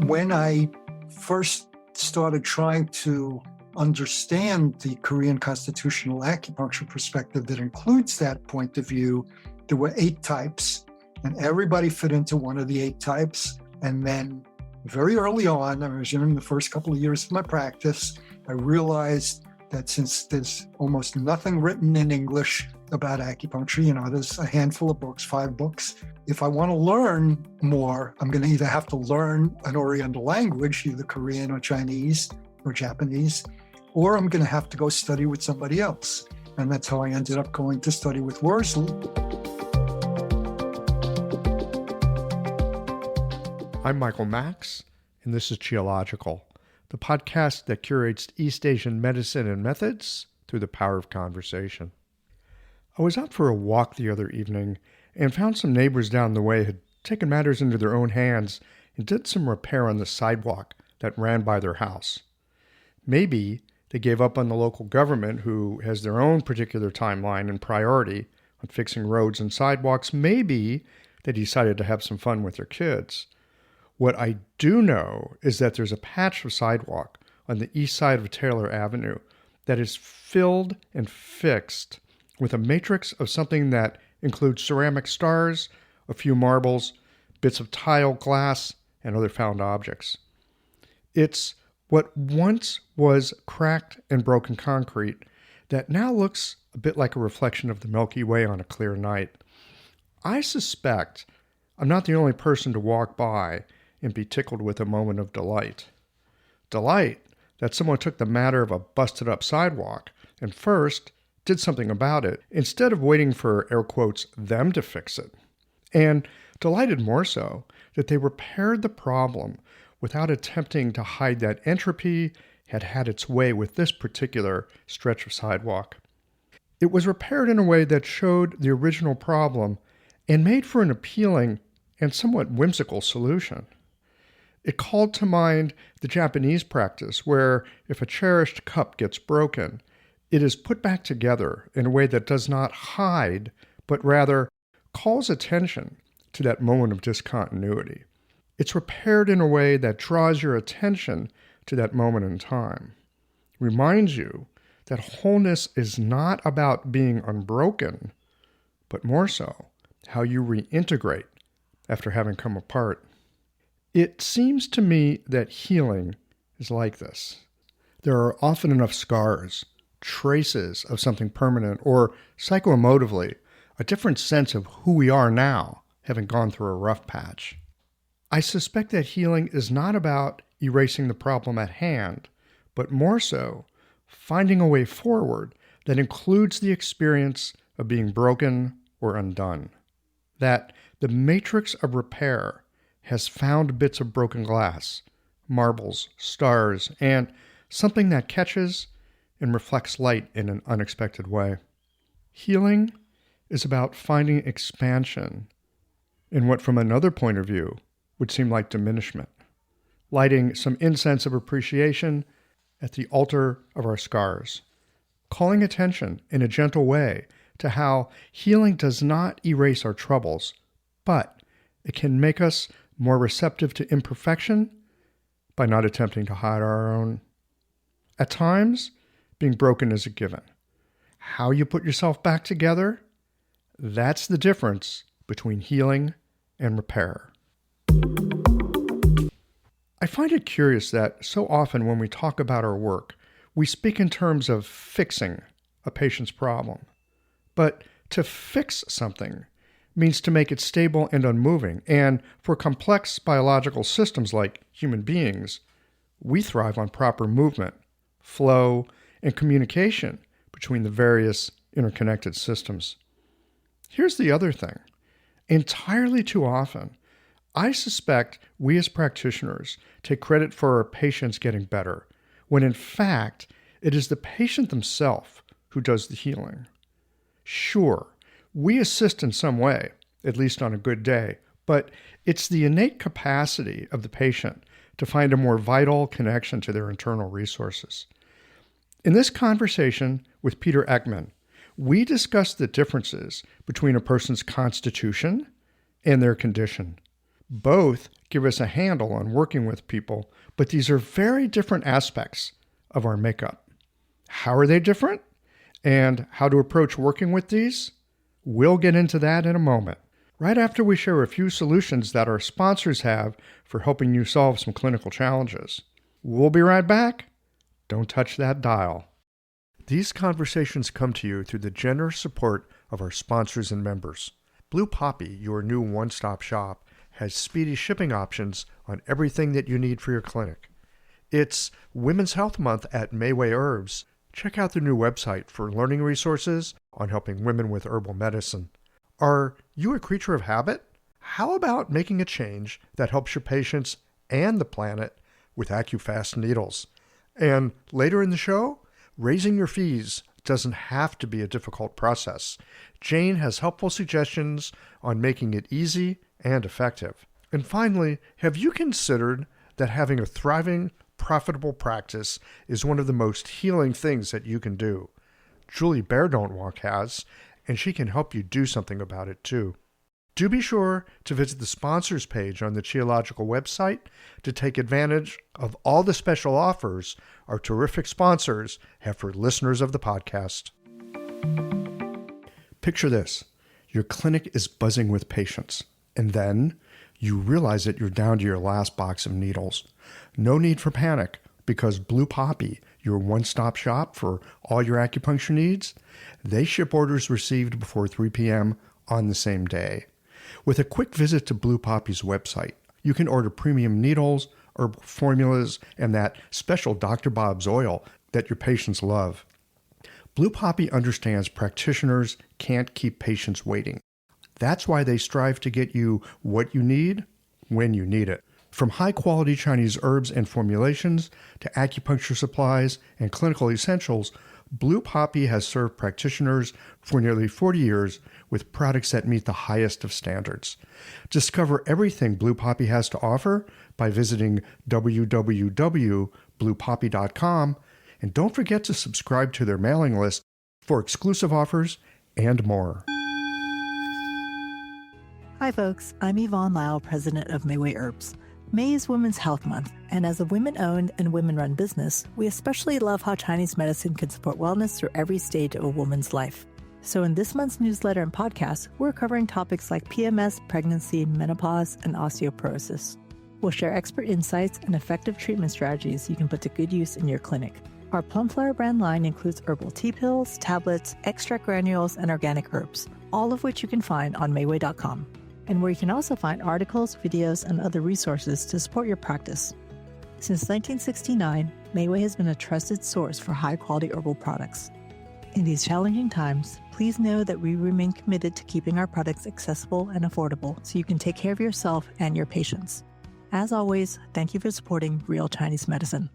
When I first started trying to understand the Korean constitutional acupuncture perspective that includes that point of view, there were 8 types, and everybody fit into one of the 8 types. And then very early on, I was in the first couple of years of my practice, I realized that since there's almost nothing written in English about acupuncture, there's a handful of books, 5 books. If I want to learn more, I'm going to either have to learn an Oriental language, either Korean or Chinese or Japanese, or I'm going to have to go study with somebody else. And that's how I ended up going to study with Worsley. I'm Michael Max, and this is Geological, the podcast that curates East Asian medicine and methods through the power of conversation. I was out for a walk the other evening and found some neighbors down the way had taken matters into their own hands and did some repair on the sidewalk that ran by their house. Maybe they gave up on the local government, who has their own particular timeline and priority on fixing roads and sidewalks. Maybe they decided to have some fun with their kids. What I do know is that there's a patch of sidewalk on the east side of Taylor Avenue that is filled and fixed with a matrix of something that includes ceramic stars, a few marbles, bits of tile, glass, and other found objects. It's what once was cracked and broken concrete that now looks a bit like a reflection of the Milky Way on a clear night. I suspect I'm not the only person to walk by and be tickled with a moment of delight. Delight that someone took the matter of a busted-up sidewalk and first did something about it instead of waiting for, air quotes, them to fix it. And delighted more so that they repaired the problem without attempting to hide that entropy had had its way with this particular stretch of sidewalk. It was repaired in a way that showed the original problem and made for an appealing and somewhat whimsical solution. It called to mind the Japanese practice where if a cherished cup gets broken, it is put back together in a way that does not hide, but rather calls attention to that moment of discontinuity. It's repaired in a way that draws your attention to that moment in time, reminds you that wholeness is not about being unbroken, but more so how you reintegrate after having come apart. It seems to me that healing is like this. There are often enough scars, traces of something permanent, or psychoemotively, a different sense of who we are now, having gone through a rough patch. I suspect that healing is not about erasing the problem at hand, but more so finding a way forward that includes the experience of being broken or undone. That the matrix of repair has found bits of broken glass, marbles, stars, and something that catches and reflects light in an unexpected way. Healing is about finding expansion in what from another point of view would seem like diminishment, lighting some incense of appreciation at the altar of our scars, calling attention in a gentle way to how healing does not erase our troubles, but it can make us more receptive to imperfection by not attempting to hide our own. At times, being broken is a given. How you put yourself back together, that's the difference between healing and repair. I find it curious that so often when we talk about our work, we speak in terms of fixing a patient's problem. But to fix something means to make it stable and unmoving. And for complex biological systems like human beings, we thrive on proper movement, flow, and communication between the various interconnected systems. Here's the other thing. Entirely too often, I suspect we as practitioners take credit for our patients getting better, when in fact, it is the patient themselves who does the healing. Sure, we assist in some way, at least on a good day, but it's the innate capacity of the patient to find a more vital connection to their internal resources. In this conversation with Peter Eckman, we discuss the differences between a person's constitution and their condition, Both give us a handle on working with people, but these are very different aspects of our makeup. How are they different? And how to approach working with these? We'll get into that in a moment, right after we share a few solutions that our sponsors have for helping you solve some clinical challenges. We'll be right back. Don't touch that dial. These conversations come to you through the generous support of our sponsors and members. Blue Poppy, your new one-stop shop, has speedy shipping options on everything that you need for your clinic. It's Women's Health Month at Mayway Herbs. Check out their new website for learning resources on helping women with herbal medicine. Are you a creature of habit? How about making a change that helps your patients and the planet with AccuFast needles? And later in the show, raising your fees doesn't have to be a difficult process. Jane has helpful suggestions on making it easy and effective. And finally, have you considered that having a thriving, profitable practice is one of the most healing things that you can do? Julie Bear-Don't-Walk has, and she can help you do something about it too. Do be sure to visit the sponsors page on the Qiological website to take advantage of all the special offers our terrific sponsors have for listeners of the podcast. Picture this. Your clinic is buzzing with patients, and then you realize that you're down to your last box of needles. No need for panic, because Blue Poppy, your one-stop shop for all your acupuncture needs, they ship orders received before 3 p.m. on the same day. With a quick visit to Blue Poppy's website, you can order premium needles, herbal formulas, and that special Dr. Bob's oil that your patients love. Blue Poppy understands practitioners can't keep patients waiting. That's why they strive to get you what you need when you need it. From high-quality Chinese herbs and formulations to acupuncture supplies and clinical essentials, Blue Poppy has served practitioners for nearly 40 years with products that meet the highest of standards. Discover everything Blue Poppy has to offer by visiting www.bluepoppy.com, and don't forget to subscribe to their mailing list for exclusive offers and more. Hi folks, I'm Yvonne Lau, president of Mayway Herbs. May is Women's Health Month, and as a women-owned and women-run business, we especially love how Chinese medicine can support wellness through every stage of a woman's life. So in this month's newsletter and podcast, we're covering topics like PMS, pregnancy, menopause, and osteoporosis. We'll share expert insights and effective treatment strategies you can put to good use in your clinic. Our Plumflower brand line includes herbal tea pills, tablets, extract granules, and organic herbs, all of which you can find on Mayway.com, and where you can also find articles, videos, and other resources to support your practice. Since 1969, Mayway has been a trusted source for high-quality herbal products. In these challenging times, please know that we remain committed to keeping our products accessible and affordable so you can take care of yourself and your patients. As always, thank you for supporting Real Chinese Medicine.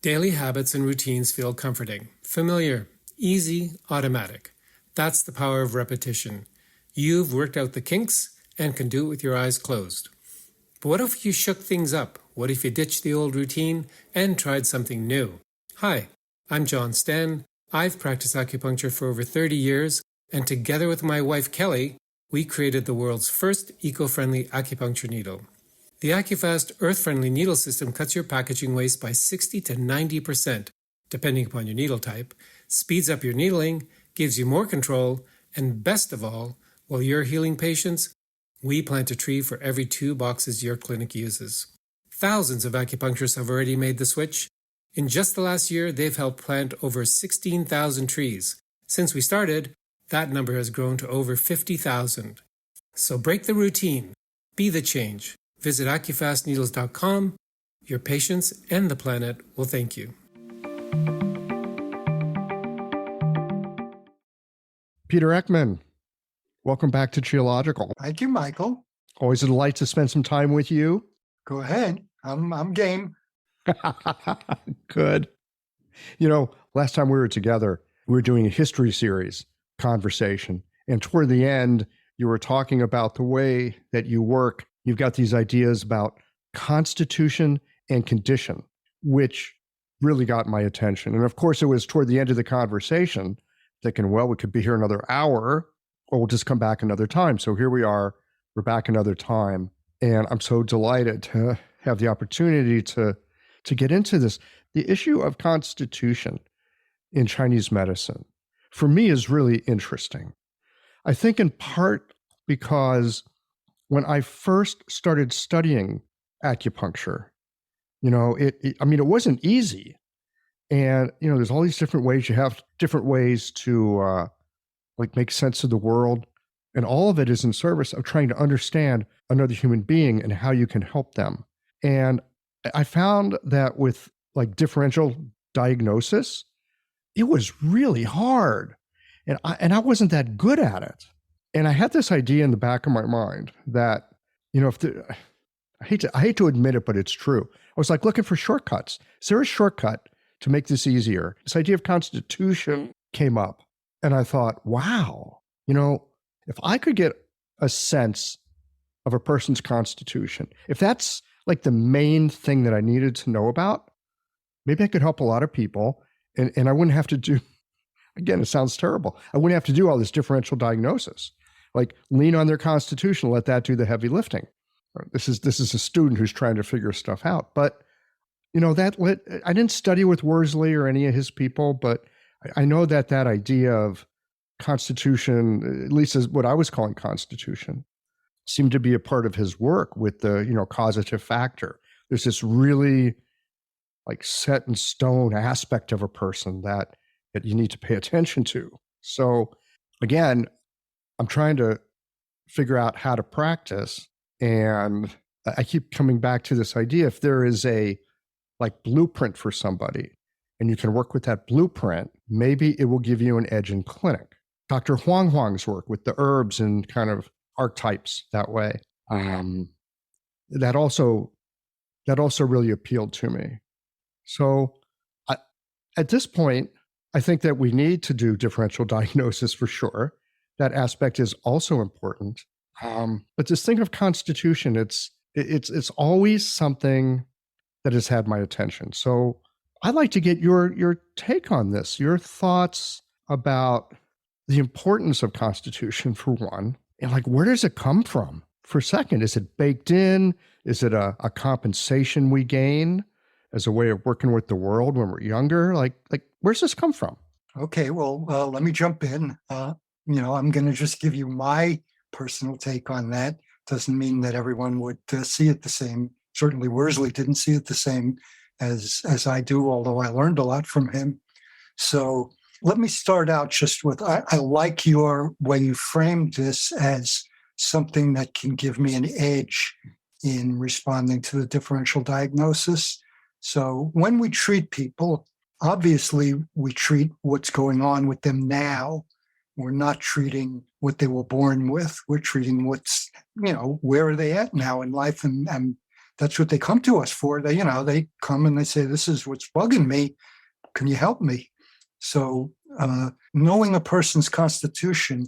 Daily habits and routines feel comforting, familiar, easy, automatic. That's the power of repetition. You've worked out the kinks and can do it with your eyes closed. But what if you shook things up? What if you ditched the old routine and tried something new? Hi, I'm John Sten. I've practiced acupuncture for over 30 years, and together with my wife Kelly, we created the world's first eco-friendly acupuncture needle. The AccuFast earth-friendly needle system cuts your packaging waste by 60 to 90%, depending upon your needle type, speeds up your needling, gives you more control, and best of all, while you're healing patients, we plant a tree for every 2 boxes your clinic uses. Thousands of acupuncturists have already made the switch. In just the last year, they've helped plant over 16,000 trees. Since we started, that number has grown to over 50,000. So break the routine. Be the change. Visit AccuFastNeedles.com. Your patients and the planet will thank you. Peter Eckman, welcome back to Qiological. Thank you, Michael. Always a delight to spend some time with you. Go ahead. I'm game. Good. You know, last time we were together, we were doing a history series conversation. And toward the end, you were talking about the way that you work. You've got these ideas about constitution and condition, which really got my attention. And of course, it was toward the end of the conversation thinking, well, we could be here another hour, or we'll just come back another time. So here we are we're back another time. And I'm so delighted to have the opportunity to get into this. The issue of constitution in Chinese medicine, for me, is really interesting. I think in part because when I first started studying acupuncture, it wasn't easy. And, there's all these different ways. You have different ways to make sense of the world. And all of it is in service of trying to understand another human being and how you can help them. And I found that with differential diagnosis, it was really hard. And I wasn't that good at it. And I had this idea in the back of my mind that, I hate to admit it, but it's true. I was looking for shortcuts. Is there a shortcut to make this easier? This idea of constitution came up. And I thought, wow, if I could get a sense of a person's constitution, if that's the main thing that I needed to know about, maybe I could help a lot of people. And I wouldn't have to do, again, it sounds terrible. I wouldn't have to do all this differential diagnosis. Lean on their constitution, let that do the heavy lifting. This is a student who's trying to figure stuff out. But, I didn't study with Worsley or any of his people, but I know that idea of constitution, at least as what I was calling constitution, seemed to be a part of his work with the, causative factor. There's this really set in stone aspect of a person that you need to pay attention to. So again, I'm trying to figure out how to practice. And I keep coming back to this idea. If there is a blueprint for somebody and you can work with that blueprint, maybe it will give you an edge in clinic. Dr. Huang's work with the herbs and kind of archetypes that way, that also really appealed to me. So at this point, I think that we need to do differential diagnosis for sure. That aspect is also important. But this thing of constitution, it's always something that has had my attention. So I'd like to get your take on this, your thoughts about the importance of constitution for one, and where does it come from? For second, is it baked in? Is it a compensation we gain as a way of working with the world when we're younger? Where's this come from? Okay, well, let me jump in. I'm going to just give you my personal take on that. Doesn't mean that everyone would see it the same. Certainly Worsley didn't see it the same as I do, although I learned a lot from him. So let me start out just with, I like your way you framed this as something that can give me an edge in responding to the differential diagnosis. So when we treat people, obviously we treat what's going on with them now. We're not treating what they were born with. We're treating what's, where are they at now in life? And that's what they come to us for. They come and they say, this is what's bugging me. Can you help me? So knowing a person's constitution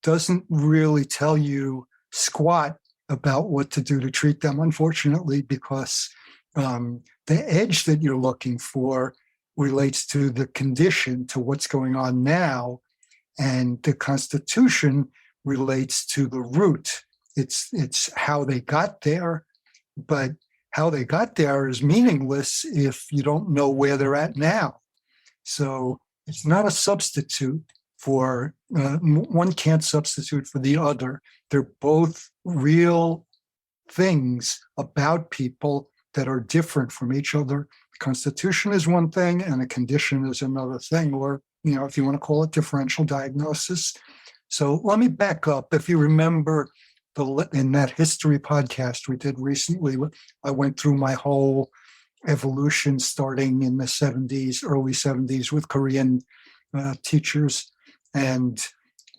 doesn't really tell you squat about what to do to treat them, unfortunately, because the edge that you're looking for relates to the condition, to what's going on now, and the constitution relates to the root. It's how they got there, but how they got there is meaningless if you don't know where they're at now. So it's not a substitute for, one can't substitute for the other. They're both real things about people that are different from each other. The constitution is one thing and a condition is another thing, or, if you want to call it differential diagnosis. So let me back up. If you remember in that history podcast we did recently, I went through my whole evolution starting in the 70s, early 70s with Korean teachers. And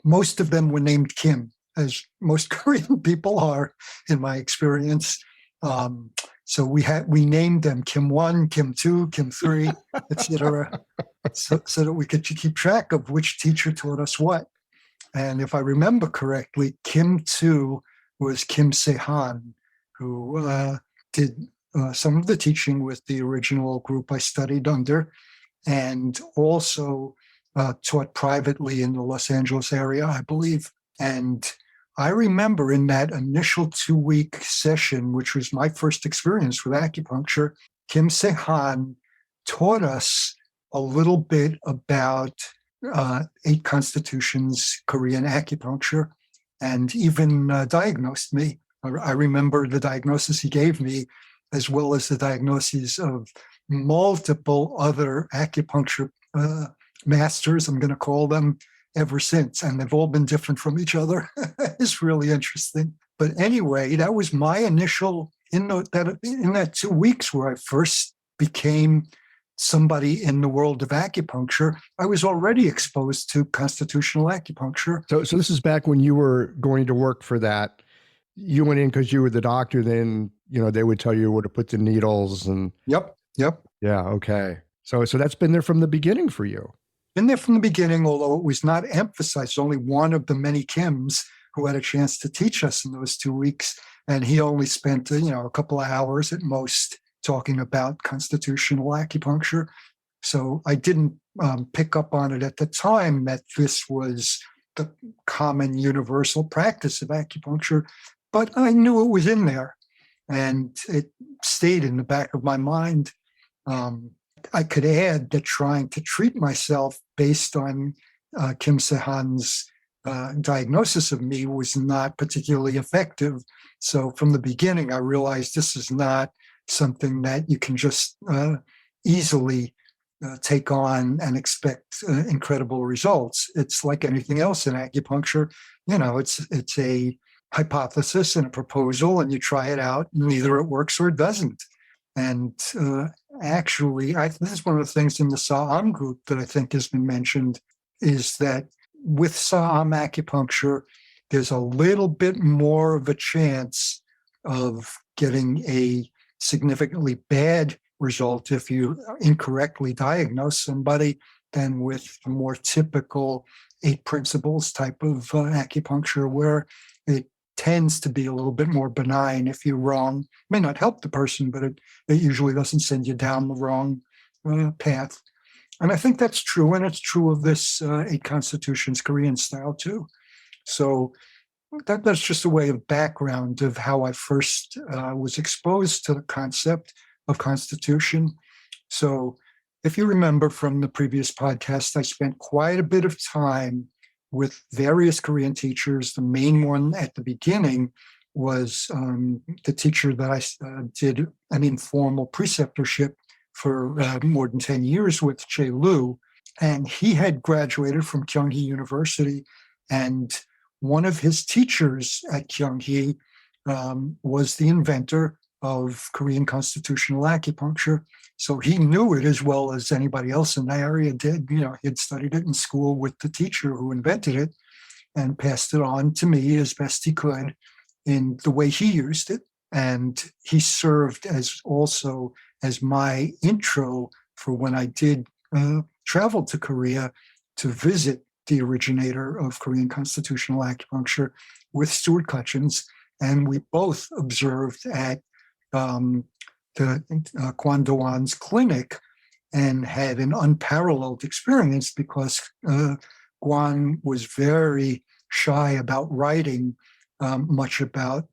most of them were named Kim, as most Korean people are, in my experience. So we named them Kim 1, Kim 2, Kim 3, etc., so that we could keep track of which teacher taught us what. And if I remember correctly, Kim 2 was Kim Se-han, who did some of the teaching with the original group I studied under, and also taught privately in the Los Angeles area, I believe. And I remember in that initial 2-week session, which was my first experience with acupuncture, Kim Se-han taught us a little bit about 8 constitutions, Korean acupuncture, and even diagnosed me. I remember the diagnosis he gave me, as well as the diagnoses of multiple other acupuncture masters, I'm going to call them, ever since. And they've all been different from each other. It's really interesting. But anyway, that was my initial, in that 2 weeks where I first became somebody in the world of acupuncture, I was already exposed to constitutional acupuncture. So this is back when you were going to work for that. You went in because you were the doctor, then, they would tell you where to put the needles and. Yep. Yeah. Okay. So that's been there from the beginning for you. Been there from the beginning, although it was not emphasized. Only one of the many Kims who had a chance to teach us in those 2 weeks. And he only spent, a couple of hours at most talking about constitutional acupuncture. So I didn't pick up on it at the time that this was the common universal practice of acupuncture, but I knew it was in there and it stayed in the back of my mind. I could add that trying to treat myself based on Kim Se-han's diagnosis of me was not particularly effective. So from the beginning, I realized this is not something that you can just easily take on and expect incredible results. It's like anything else in acupuncture. It's a hypothesis and a proposal, and you try it out, and either it works or it doesn't. And actually, this is one of the things in the Sa'am group that I think has been mentioned, is that with Sa'am acupuncture, there's a little bit more of a chance of getting a significantly bad result if you incorrectly diagnose somebody than with a more typical 8 principles type of acupuncture, where it tends to be a little bit more benign. If you're wrong, it may not help the person, but it usually doesn't send you down the wrong path. And I think that's true, and it's true of this 8 constitutions Korean style too. So that's just a way of background of how I first was exposed to the concept of constitution. So if you remember from the previous podcast, I spent quite a bit of time with various Korean teachers. The main one at the beginning was the teacher that I did an informal preceptorship for more than 10 years with, Che Lu. And he had graduated from Kyunghee University, and one of his teachers at Kyunghee was the inventor of Korean constitutional acupuncture. So he knew it as well as anybody else in the area did. He had studied it in school with the teacher who invented it and passed it on to me as best he could in the way he used it. And he served as my intro for when I did travel to Korea to visit the originator of Korean constitutional acupuncture with Stuart Cutchins. And we both observed at the Kwan Do-won's clinic and had an unparalleled experience, because Kwan was very shy about writing much about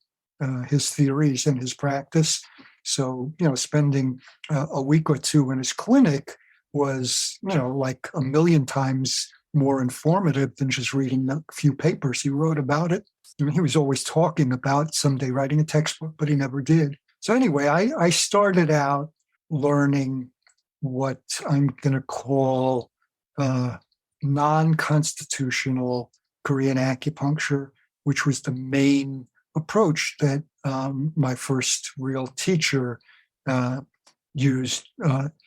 his theories and his practice. So, spending a week or two in his clinic was, like a million times more informative than just reading a few papers he wrote about it. He was always talking about someday writing a textbook, but he never did. So anyway, I started out learning what I'm going to call non-constitutional Korean acupuncture, which was the main approach that my first real teacher used.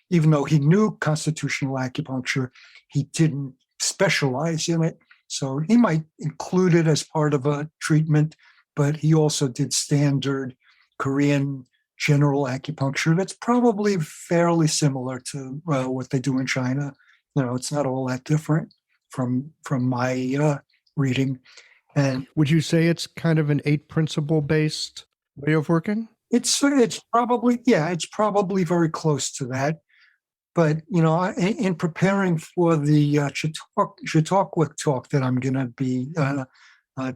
Even though he knew constitutional acupuncture, he didn't specialize in it. So he might include it as part of a treatment, but he also did standard Korean general acupuncture that's probably fairly similar to what they do in China. It's not all that different from my reading. And would you say it's kind of an 8 principle based way of working? It's probably very close to that. But, in preparing for the Chautauqua talk that I'm going to be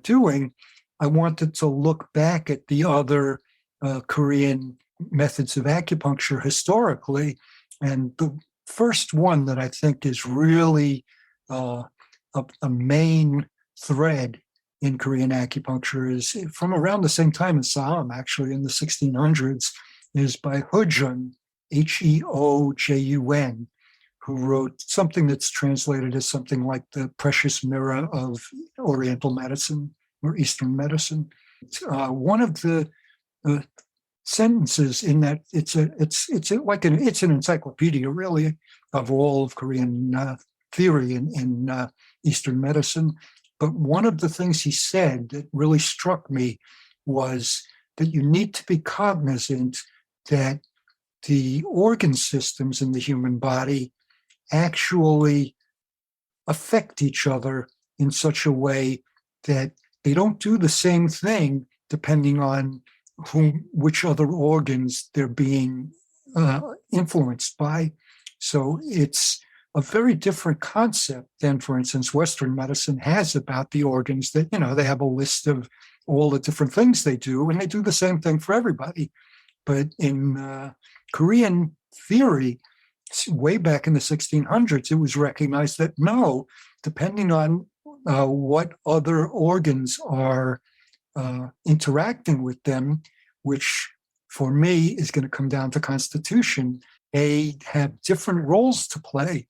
doing, I wanted to look back at the other Korean methods of acupuncture historically. And the first one that I think is really a main thread in Korean acupuncture is from around the same time as Saham, actually in the 1600s, is by Heojun, Heojun, who wrote something that's translated as something like the precious mirror of Oriental medicine or Eastern medicine. One of the sentences in that it's an encyclopedia really of all of Korean theory in Eastern medicine. But one of the things he said that really struck me was that you need to be cognizant that the organ systems in the human body actually affect each other in such a way that they don't do the same thing depending on which other organs they're being influenced by. So it's a very different concept than, for instance, Western medicine has about the organs that, they have a list of all the different things they do, and they do the same thing for everybody. But in Korean theory, way back in the 1600s, it was recognized that no, depending on what other organs are interacting with them, which for me is going to come down to constitution, they have different roles to play.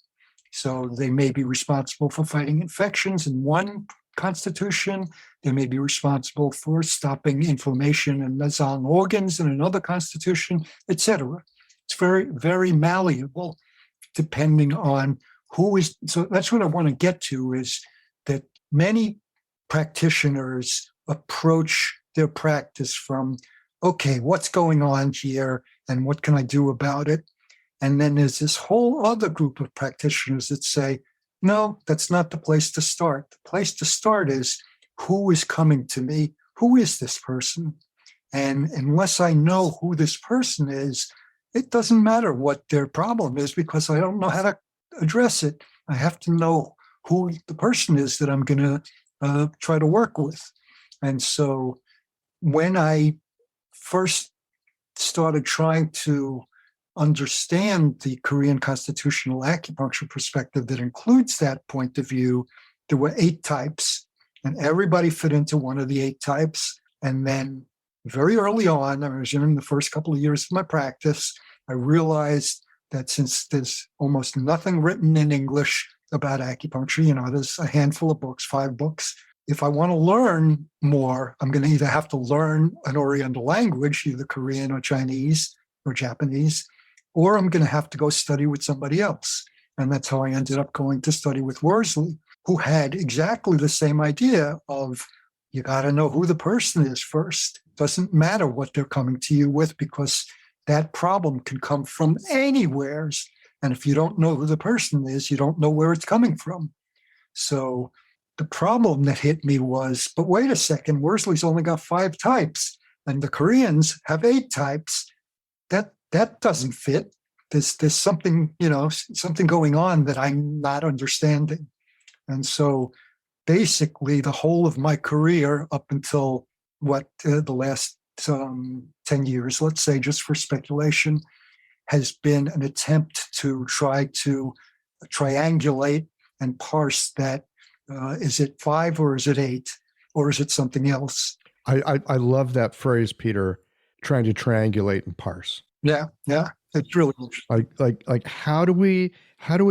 So they may be responsible for fighting infections in one constitution. They may be responsible for stopping inflammation in nasal organs in another constitution, etc. It's very, very malleable depending on who is. So that's what I want to get to, is that many practitioners approach their practice from, okay, what's going on here and what can I do about it? And then there's this whole other group of practitioners that say, no, that's not the place to start. The place to start is, who is coming to me? Who is this person? And unless I know who this person is, it doesn't matter what their problem is because I don't know how to address it. I have to know who the person is that I'm going to try to work with. And so when I first started trying to understand the Korean constitutional acupuncture perspective that includes that point of view, there were 8 types, and everybody fit into one of the 8 types. And then very early on, I was in the first couple of years of my practice, I realized that since there's almost nothing written in English about acupuncture, there's a handful of books, 5 books. If I want to learn more, I'm going to either have to learn an Oriental language, either Korean or Chinese or Japanese, or I'm going to have to go study with somebody else. And that's how I ended up going to study with Worsley, who had exactly the same idea of, you got to know who the person is first. Doesn't matter what they're coming to you with, because that problem can come from anywhere. And if you don't know who the person is, you don't know where it's coming from. So the problem that hit me was, but wait a second, Worsley's only got 5 types, and the Koreans have 8 types. That doesn't fit. There's something, something going on that I'm not understanding. And so basically the whole of my career up until the last 10 years, let's say, just for speculation, has been an attempt to try to triangulate and parse that. Is it 5 or is it 8 or is it something else? I love that phrase, Peter, trying to triangulate and parse. Yeah, it's really interesting. Like how do we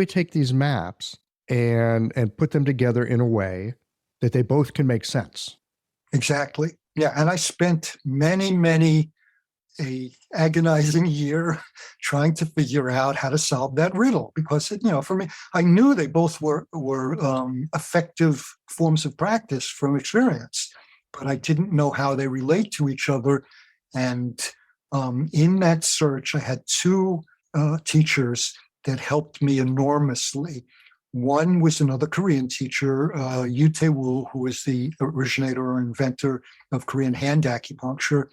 take these maps and put them together in a way that they both can make sense? Exactly. Yeah, and I spent many a agonizing year trying to figure out how to solve that riddle, because for me, I knew they both were effective forms of practice from experience, but I didn't know how they relate to each other. And in that search, I had 2 teachers that helped me enormously. One was another Korean teacher, Yu Tae-woo, who was the originator or inventor of Korean hand acupuncture.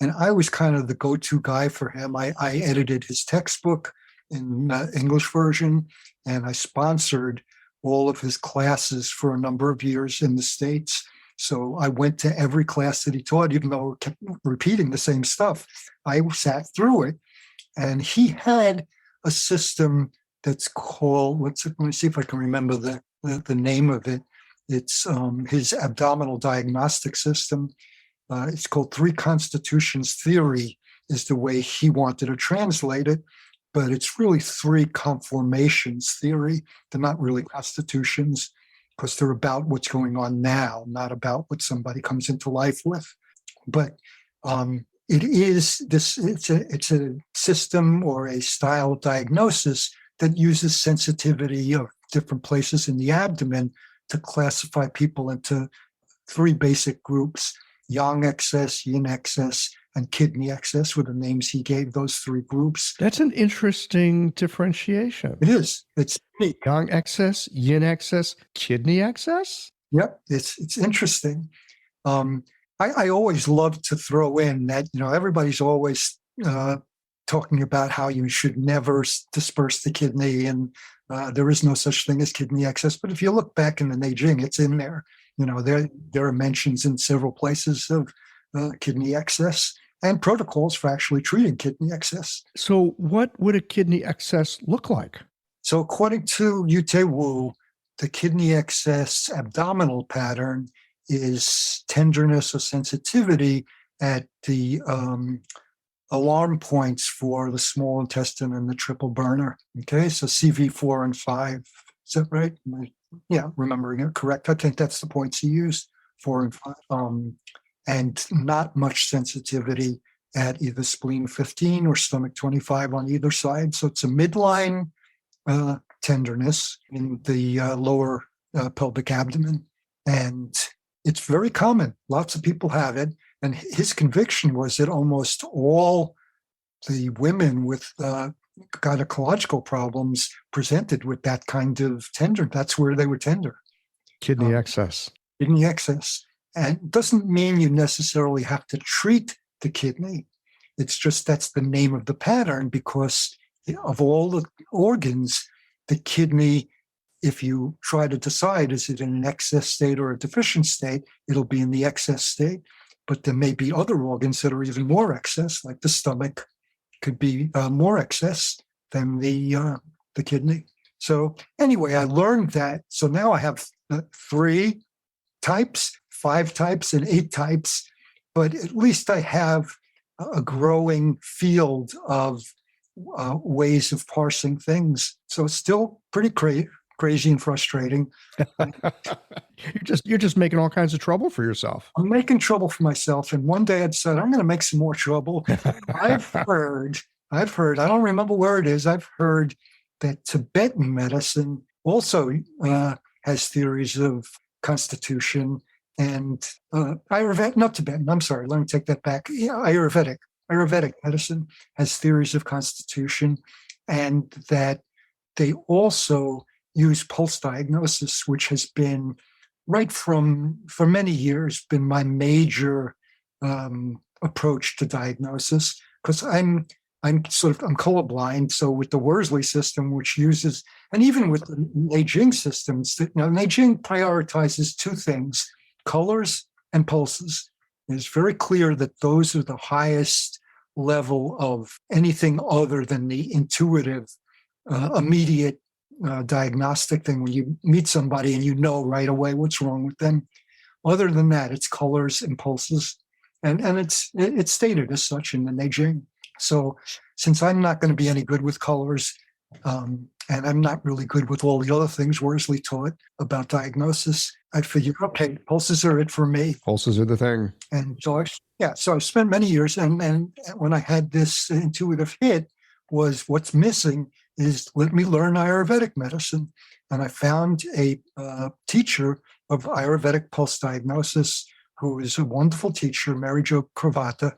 And I was kind of the go-to guy for him. I edited his textbook in English version, and I sponsored all of his classes for a number of years in the States. So I went to every class that he taught, even though I kept repeating the same stuff. I sat through it. And he had a system that's called, let me see if I can remember the name of it. It's his abdominal diagnostic system. It's called Three Constitutions Theory, is the way he wanted to translate it. But it's really three conformations theory. They're not really constitutions because they're about what's going on now, not about what somebody comes into life with. But it is this. It's a system or a style of diagnosis that uses sensitivity of different places in the abdomen to classify people into three basic groups: yang excess, yin excess, and kidney excess were the names he gave those three groups. That's an interesting differentiation. It is. It's neat. Yang excess, yin excess, kidney excess? Yep, it's interesting. I always love to throw in that, everybody's always talking about how you should never disperse the kidney and there is no such thing as kidney excess. But if you look back in the Neijing, it's in there. There are mentions in several places of kidney excess and protocols for actually treating kidney excess. So what would a kidney excess look like? So according to Yute Wu, the kidney excess abdominal pattern is tenderness or sensitivity at the alarm points for the small intestine and the triple burner. Okay, so CV4 and 5. Is that right? Yeah, remembering it correct. I think that's the points he used, 4 and 5. And not much sensitivity at either spleen 15 or stomach 25 on either side. So it's a midline tenderness in the lower pelvic abdomen. And it's very common. Lots of people have it. And his conviction was that almost all the women with gynecological problems presented with that kind of tender. That's where they were tender. Kidney excess. Kidney excess. And it doesn't mean you necessarily have to treat the kidney. It's just that's the name of the pattern because of all the organs, the kidney, if you try to decide, is it in an excess state or a deficient state, it'll be in the excess state. But there may be other organs that are even more excess, like the stomach could be more excess than the kidney. So anyway, I learned that. So now I have 3 types, 5 types, and 8 types. But at least I have a growing field of ways of parsing things. So it's still pretty crazy and frustrating. You're just making all kinds of trouble for yourself. I'm making trouble for myself. And one day I decided I'm going to make some more trouble. I've heard, I don't remember where it is. I've heard that Tibetan medicine also has theories of constitution and Ayurvedic, not Tibetan, I'm sorry, let me take that back. Yeah, Ayurvedic medicine has theories of constitution and that they also use pulse diagnosis, which has been for many years, been my major approach to diagnosis because I'm colorblind. So with the Worsley system, which uses, and even with the Neijing systems, Neijing prioritizes 2 things, colors and pulses. It's very clear that those are the highest level of anything other than the intuitive, immediate diagnostic thing when you meet somebody and you know right away what's wrong with them. Other than that, it's colors and pulses. And it's stated as such in the Neijing. So since I'm not going to be any good with colors, and I'm not really good with all the other things Worsley taught about diagnosis, I figured, okay, pulses are it for me. Pulses are the thing. And so I spent many years, and when I had this intuitive hit, was what's missing is let me learn Ayurvedic medicine. And I found a teacher of Ayurvedic pulse diagnosis who is a wonderful teacher, Mary Jo Kravata,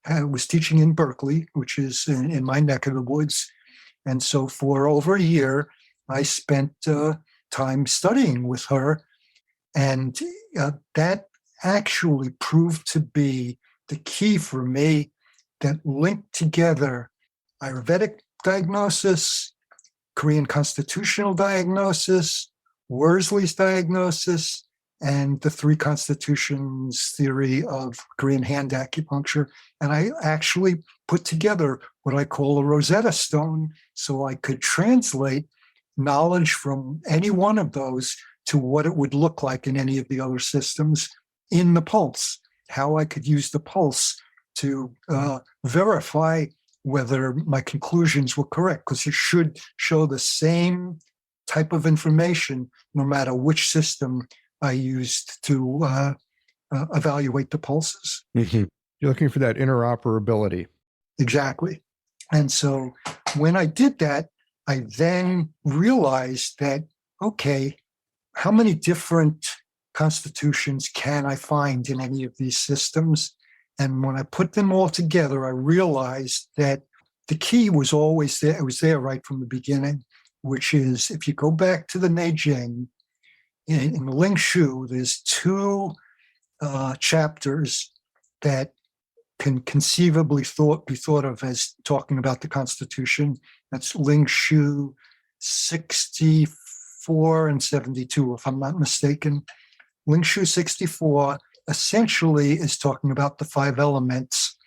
was teaching in Berkeley, which is in my neck of the woods. And so for over a year, I spent time studying with her. And that actually proved to be the key for me that linked together Ayurvedic diagnosis, Korean constitutional diagnosis, Worsley's diagnosis, and the three constitutions theory of Korean hand acupuncture. And I actually put together what I call a Rosetta Stone so I could translate knowledge from any one of those to what it would look like in any of the other systems in the pulse, how I could use the pulse to verify whether my conclusions were correct, because it should show the same type of information no matter which system I used to evaluate the pulses. Mm-hmm. You're looking for that interoperability. Exactly. And so when I did that, I then realized that, okay, how many different constitutions can I find in any of these systems? And when I put them all together, I realized that the key was always there. It was there right from the beginning, which is if you go back to the Neijing, in Ling Shu, there's two chapters that can conceivably be thought of as talking about the Constitution. That's Ling Shu 64 and 72, if I'm not mistaken. Ling Shu 64 essentially is talking about the five elements,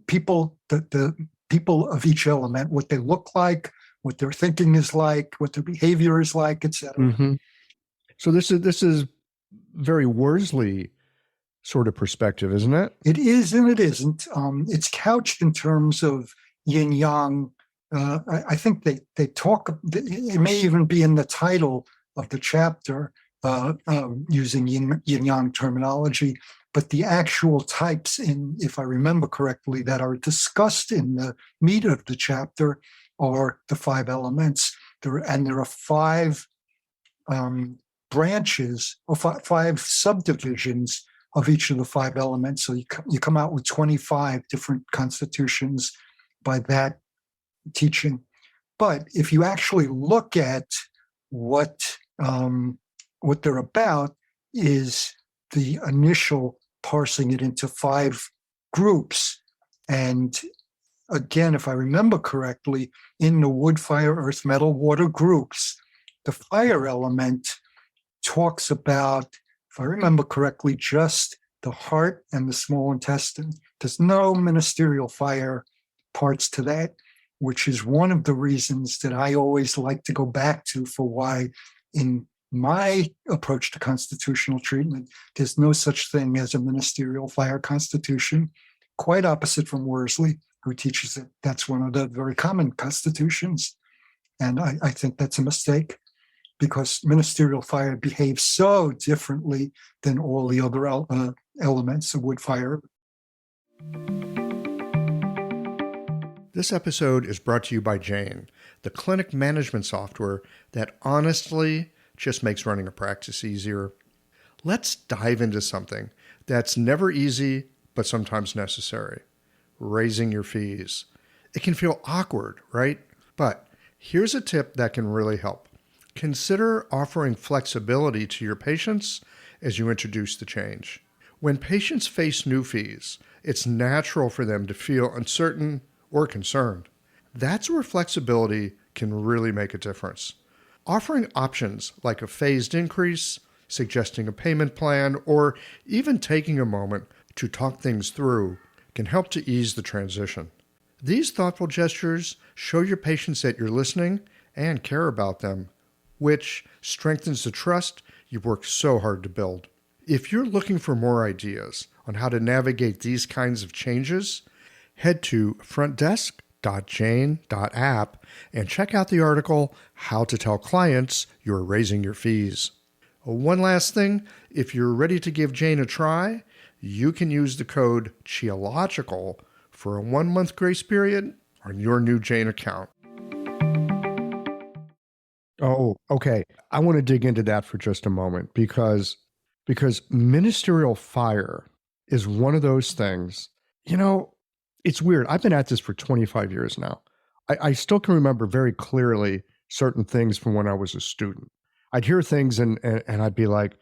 people, the people of each element, what they look like, what their thinking is like, what their behavior is like, etc. Mm-hmm. So this is very Worsley sort of perspective, isn't it? It is and it isn't. It's couched in terms of yin yang. I think they talk. It may even be in the title of the chapter using yin yang terminology. But the actual types, if I remember correctly, that are discussed in the meat of the chapter are the five elements. There are five branches or five subdivisions of each of the five elements. So you come out with 25 different constitutions by that teaching. But if you actually look at what they're about, is the initial parsing it into five groups. And again, if I remember correctly, in the wood, fire, earth, metal, water groups, the fire element talks about, if I remember correctly, just the heart and the small intestine. There's no ministerial fire parts to that, which is one of the reasons that I always like to go back to for why in my approach to constitutional treatment, there's no such thing as a ministerial fire constitution, quite opposite from Worsley, who teaches that that's one of the very common constitutions. And I think that's a mistake, because ministerial fire behaves so differently than all the other elements of wood fire. This episode is brought to you by Jane, the clinic management software that honestly just makes running a practice easier. Let's dive into something that's never easy, but sometimes necessary: raising your fees. It can feel awkward, right? But here's a tip that can really help. Consider offering flexibility to your patients as you introduce the change. When patients face new fees, it's natural for them to feel uncertain or concerned. That's where flexibility can really make a difference. Offering options like a phased increase, suggesting a payment plan, or even taking a moment to talk things through can help to ease the transition. These thoughtful gestures show your patients that you're listening and care about them, which strengthens the trust you've worked so hard to build. If you're looking for more ideas on how to navigate these kinds of changes, head to frontdesk.jane.app and check out the article, How to Tell Clients You're Raising Your Fees. One last thing, if you're ready to give Jane a try, you can use the code CHIOLOGICAL for a 1-month grace period on your new Jane account. Oh, okay. I want to dig into that for just a moment because ministerial fire is one of those things. You know, it's weird. I've been at this for 25 years now. I still can remember very clearly certain things from when I was a student. I'd hear things and I'd be like,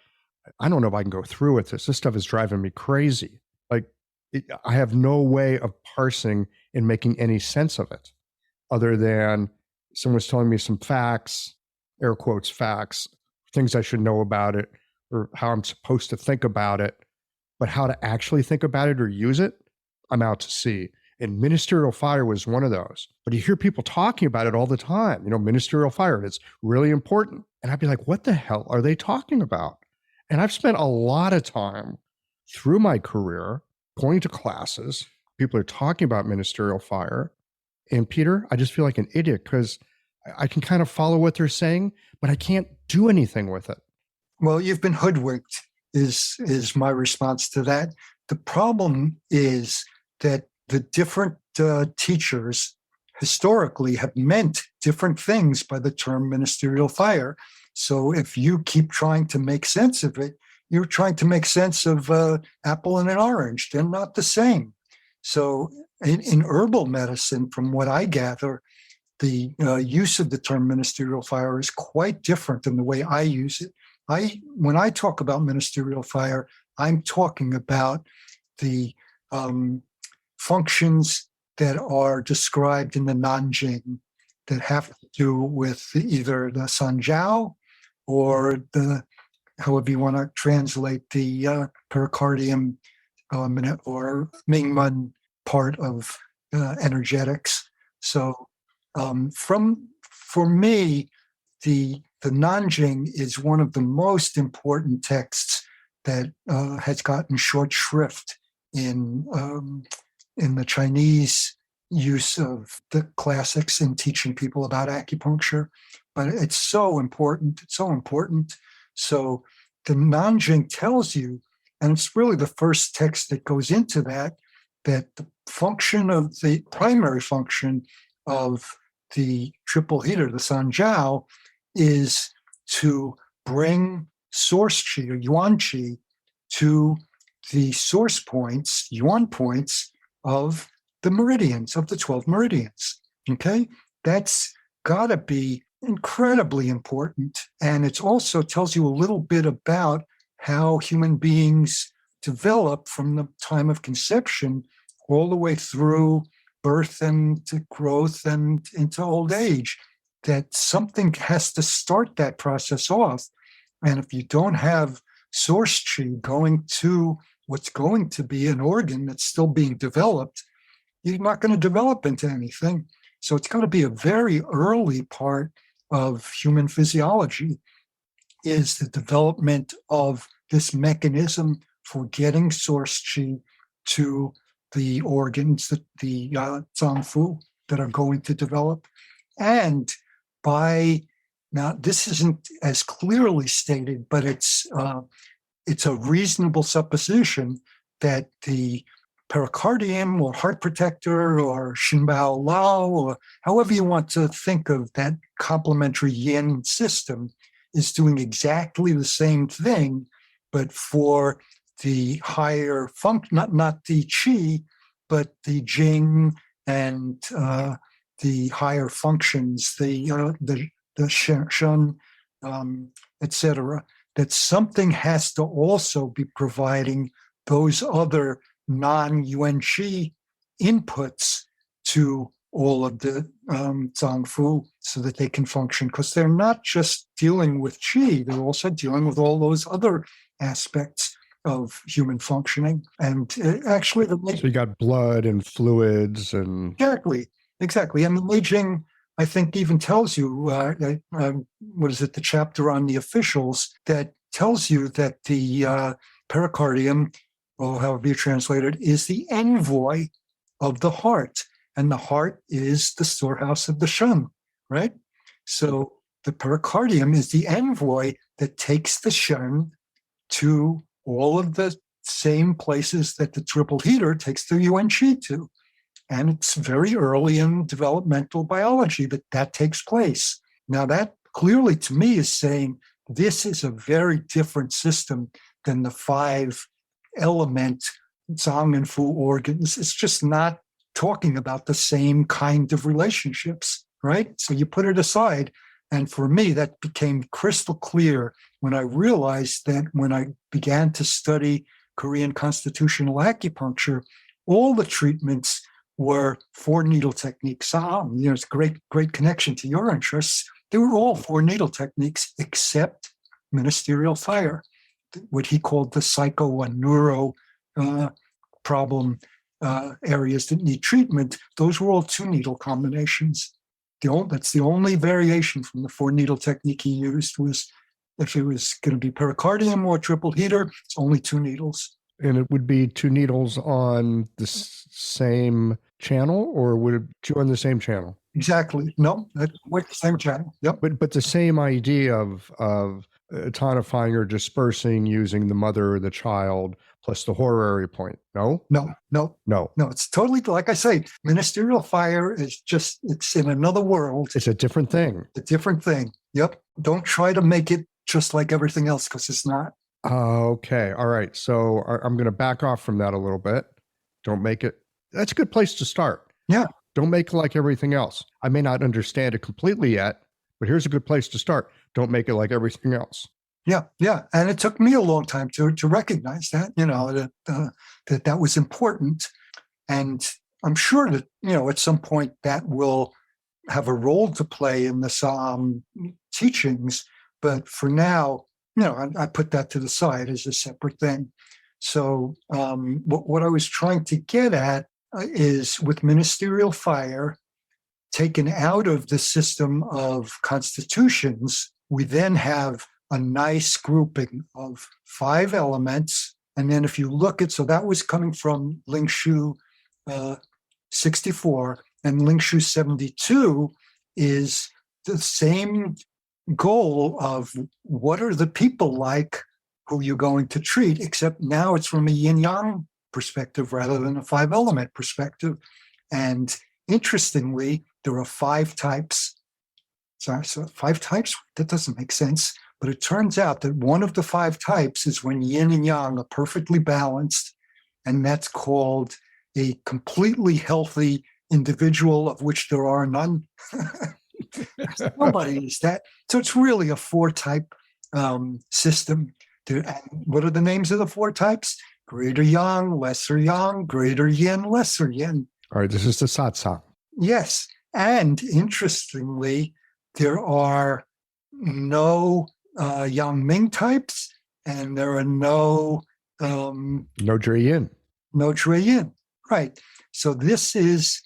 I don't know if I can go through with this. This stuff is driving me crazy. I have no way of parsing and making any sense of it other than someone's telling me some facts, air quotes facts, things I should know about it, or how I'm supposed to think about it, but how to actually think about it or use it, I'm out to sea. And ministerial fire was one of those. But you hear people talking about it all the time, ministerial fire, and it's really important. And I'd be like, what the hell are they talking about? And I've spent a lot of time through my career going to classes. People are talking about ministerial fire. And Peter, I just feel like an idiot because I can kind of follow what they're saying, but I can't do anything with it. Well, you've been hoodwinked is my response to that. The problem is that the different teachers historically have meant different things by the term ministerial fire. So if you keep trying to make sense of it, you're trying to make sense of apple and an orange. They're not the same. So in herbal medicine, from what I gather, the use of the term ministerial fire is quite different than the way I use it. When I talk about ministerial fire, I'm talking about the functions that are described in the Nanjing that have to do with either the Sanjiao or the, however you want to translate, the pericardium or Mingmen part of energetics. So for me, the Nanjing is one of the most important texts that has gotten short shrift in the Chinese use of the classics in teaching people about acupuncture. But it's so important. It's so important. So the Nanjing tells you, and it's really the first text that goes into that the function of the primary function of the triple heater, the Sanjiao, is to bring source qi or yuan qi to the source points, yuan points of the meridians, of the 12 meridians. Okay? That's got to be incredibly important. And it also tells you a little bit about how human beings develop from the time of conception all the way through birth and to growth and into old age, that something has to start that process off. And if you don't have source qi going to what's going to be an organ that's still being developed, you're not going to develop into anything. So it's got to be a very early part of human physiology, is the development of this mechanism for getting source qi to the organs, the zangfu that are going to develop. And now this isn't as clearly stated, but it's a reasonable supposition that the pericardium or heart protector or Shinbao Lao, or however you want to think of that complementary yin system, is doing exactly the same thing, but for the higher function, not the qi, but the jing and the higher functions, the shen, etc. That something has to also be providing those other non-yuan qi inputs to all of the zangfu so that they can function, because they're not just dealing with qi, they're also dealing with all those other aspects of human functioning. And actually, so you got blood and fluids and exactly. And the Li Jing, I think, even tells you what is it? The chapter on the officials that tells you that the pericardium, or however you translate it, is the envoy of the heart, and the heart is the storehouse of the shen, right? So the pericardium is the envoy that takes the shen to all of the same places that the triple heater takes the yuan qi to. And it's very early in developmental biology that takes place. Now, that clearly to me is saying this is a very different system than the 5-element Zang and Fu organs. It's just not talking about the same kind of relationships, right? So you put it aside. And for me, that became crystal clear when I realized that when I began to study Korean constitutional acupuncture, all the treatments were 4-needle techniques. It's a great connection to your interests. They were all 4-needle techniques except ministerial fire. what he called the psycho and neuro problem areas that need treatment, those were all 2-needle combinations. That's the only variation from the 4-needle technique he used was if it was going to be pericardium or triple heater, it's only 2 needles. And it would be 2 needles on the same channel, or would it 2 on the same channel? Exactly. No, that's the same channel. Yep. But the same idea of tonifying or dispersing using the mother or the child plus the horary point. No? No. It's totally, like I say, ministerial fire is it's in another world. It's a different thing. A different thing. Yep. Don't try to make it just like everything else because it's not. Okay. All right. So I'm going to back off from that a little bit. Don't make it. That's a good place to start. Yeah. Don't make it like everything else. I may not understand it completely yet, but here's a good place to start. Don't make it like everything else. Yeah. And it took me a long time to recognize that, that was important. And I'm sure that, at some point that will have a role to play in the teachings. But for now, I put that to the side as a separate thing. So what I was trying to get at is with ministerial fire, taken out of the system of constitutions, we then have a nice grouping of 5 elements. And then if you look at, so that was coming from Ling Shu 64, and Ling Shu 72 is the same goal of what are the people like who you're going to treat, except now it's from a yin-yang perspective rather than a 5-element perspective. And interestingly, there are 5 types. So 5 types? That doesn't make sense. But it turns out that one of the 5 types is when yin and yang are perfectly balanced, and that's called a completely healthy individual, of which there are none. Nobody is that. So it's really a 4-type system. What are the names of the 4 types? Greater yang, lesser yang, greater yin, lesser yin. All right, this is the satsang. Yes. And interestingly, there are no Yang Ming types, and there are no Jui Yin. No Jui Yin. Right. So this is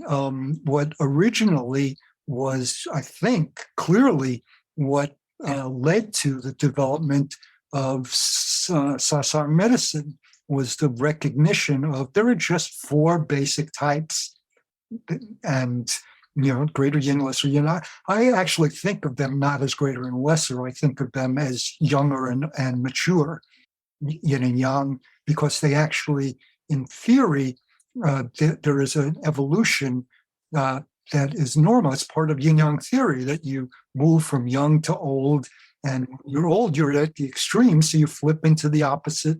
what originally was, I think, clearly what led to the development of Sasang medicine was the recognition of there are just 4 basic types, and greater yin, lesser yin. I actually think of them not as greater and lesser. I think of them as younger and mature, yin and yang, because they actually, in theory, there is an evolution that is normal. It's part of yin-yang theory that you move from young to old, and when you're old, you're at the extreme, so you flip into the opposite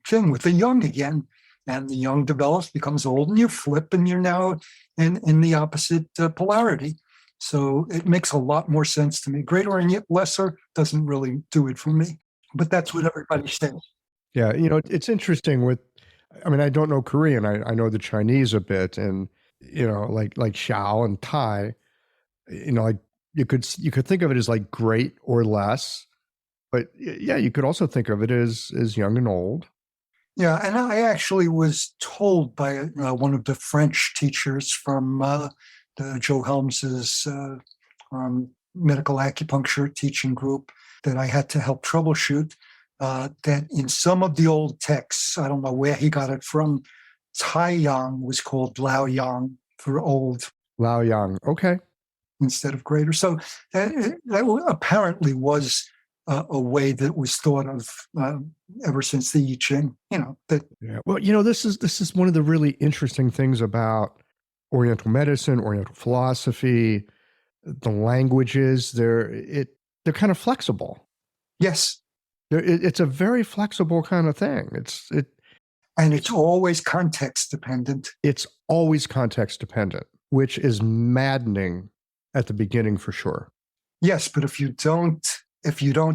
thing with the young again. And the young develops, becomes old, and you flip, and you're now in the opposite polarity. So it makes a lot more sense to me. Greater and yet lesser doesn't really do it for me, but that's what everybody says. Yeah, it's interesting I don't know Korean. I know the Chinese a bit, and like Xiao and Tai. Like you could think of it as like great or less, but yeah, you could also think of it as young and old. Yeah, and I actually was told by one of the French teachers from the Joe Helms's medical acupuncture teaching group that I had to help troubleshoot, that in some of the old texts, I don't know where he got it from, Tai Yang was called Lao Yang for old. Lao Yang, okay. Instead of greater. So that apparently was a way that was thought of ever since the I Ching. Yeah. Well, this is one of the really interesting things about Oriental medicine, Oriental philosophy. The languages, they're kind of flexible. Yes, it's a very flexible kind of thing. And it's always context dependent. It's always context dependent, which is maddening at the beginning for sure. Yes, but if you don't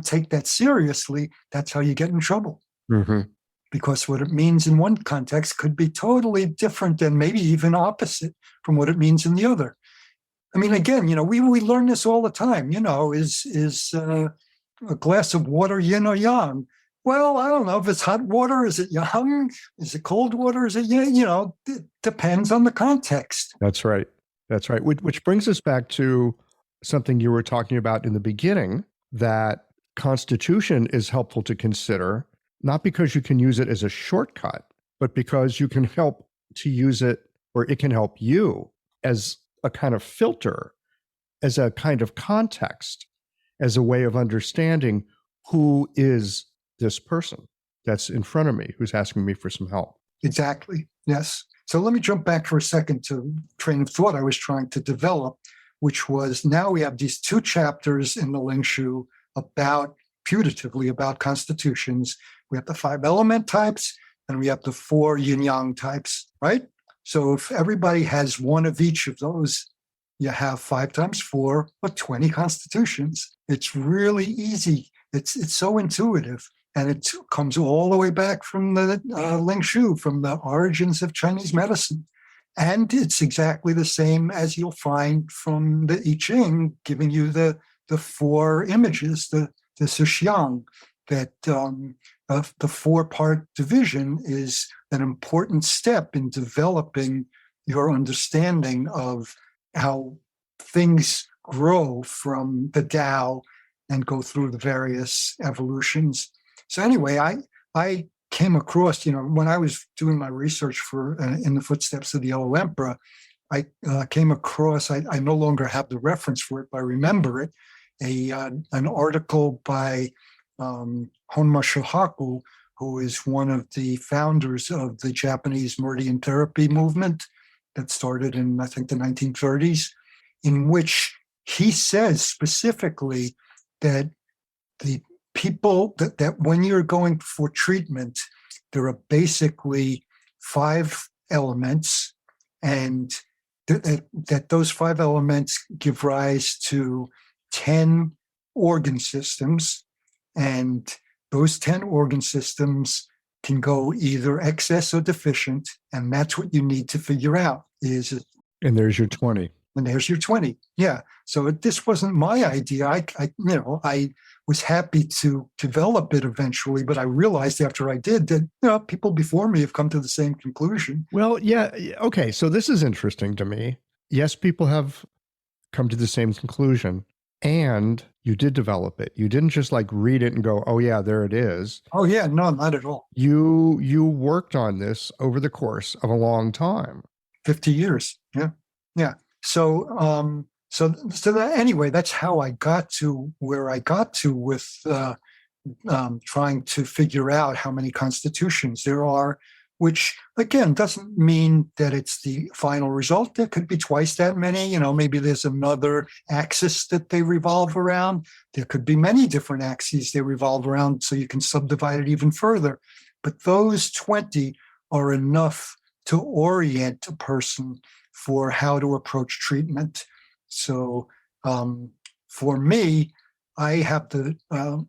take that seriously, that's how you get in trouble. Mm-hmm. Because what it means in one context could be totally different and maybe even opposite from what it means in the other. I mean, again, we learn this all the time. a glass of water, yin or yang? Well, I don't know if it's hot water. Is it yang? Is it cold water? Is it yin? It depends on the context. That's right. That's right. Which brings us back to something you were talking about in the beginning, that constitution is helpful to consider, not because you can use it as a shortcut, but because you can help to use it, or it can help you as a kind of filter, as a kind of context, as a way of understanding who is this person that's in front of me, who's asking me for some help. Exactly. Yes. So let me jump back for a second to train of thought I was trying to develop, which was, now we have these 2 chapters in the Ling Shu putatively about constitutions. We have the 5 element types and we have the 4 yin yang types, right? So if everybody has one of each of those, you have 5 times 4, or 20 constitutions. It's really easy. It's so intuitive. And it comes all the way back from the Ling Shu, from the origins of Chinese medicine. And it's exactly the same as you'll find from the I Ching, giving you the 4 images, the Sixiang, that the 4-part division is an important step in developing your understanding of how things grow from the Tao and go through the various evolutions. So anyway, I came across, when I was doing my research for In the Footsteps of the Yellow Emperor, I came across, I no longer have the reference for it, but I remember it, an article by Honma Shohaku, who is one of the founders of the Japanese meridian therapy movement that started in, I think, the 1930s, in which he says specifically that the people that when you're going for treatment, there are basically 5 elements, and that those 5 elements give rise to 10 organ systems, and those 10 organ systems can go either excess or deficient, and that's what you need to figure out. And there's your 20. And there's your 20. Yeah. So this wasn't my idea. I was happy to develop it eventually, but I realized after I did that people before me have come to the same conclusion. Well, yeah. Okay. So this is interesting to me. Yes, people have come to the same conclusion, and you did develop it. You didn't just read it and go, oh yeah, there it is. Oh yeah, no, not at all. You worked on this over the course of a long time. 50 years. Yeah. Yeah. So anyway, that's how I got to where I got to with trying to figure out how many constitutions there are, which again doesn't mean that it's the final result. There could be twice that many. Maybe there's another axis that they revolve around. There could be many different axes they revolve around, so you can subdivide it even further. But those 20 are enough to orient a person for how to approach treatment. So for me, I have the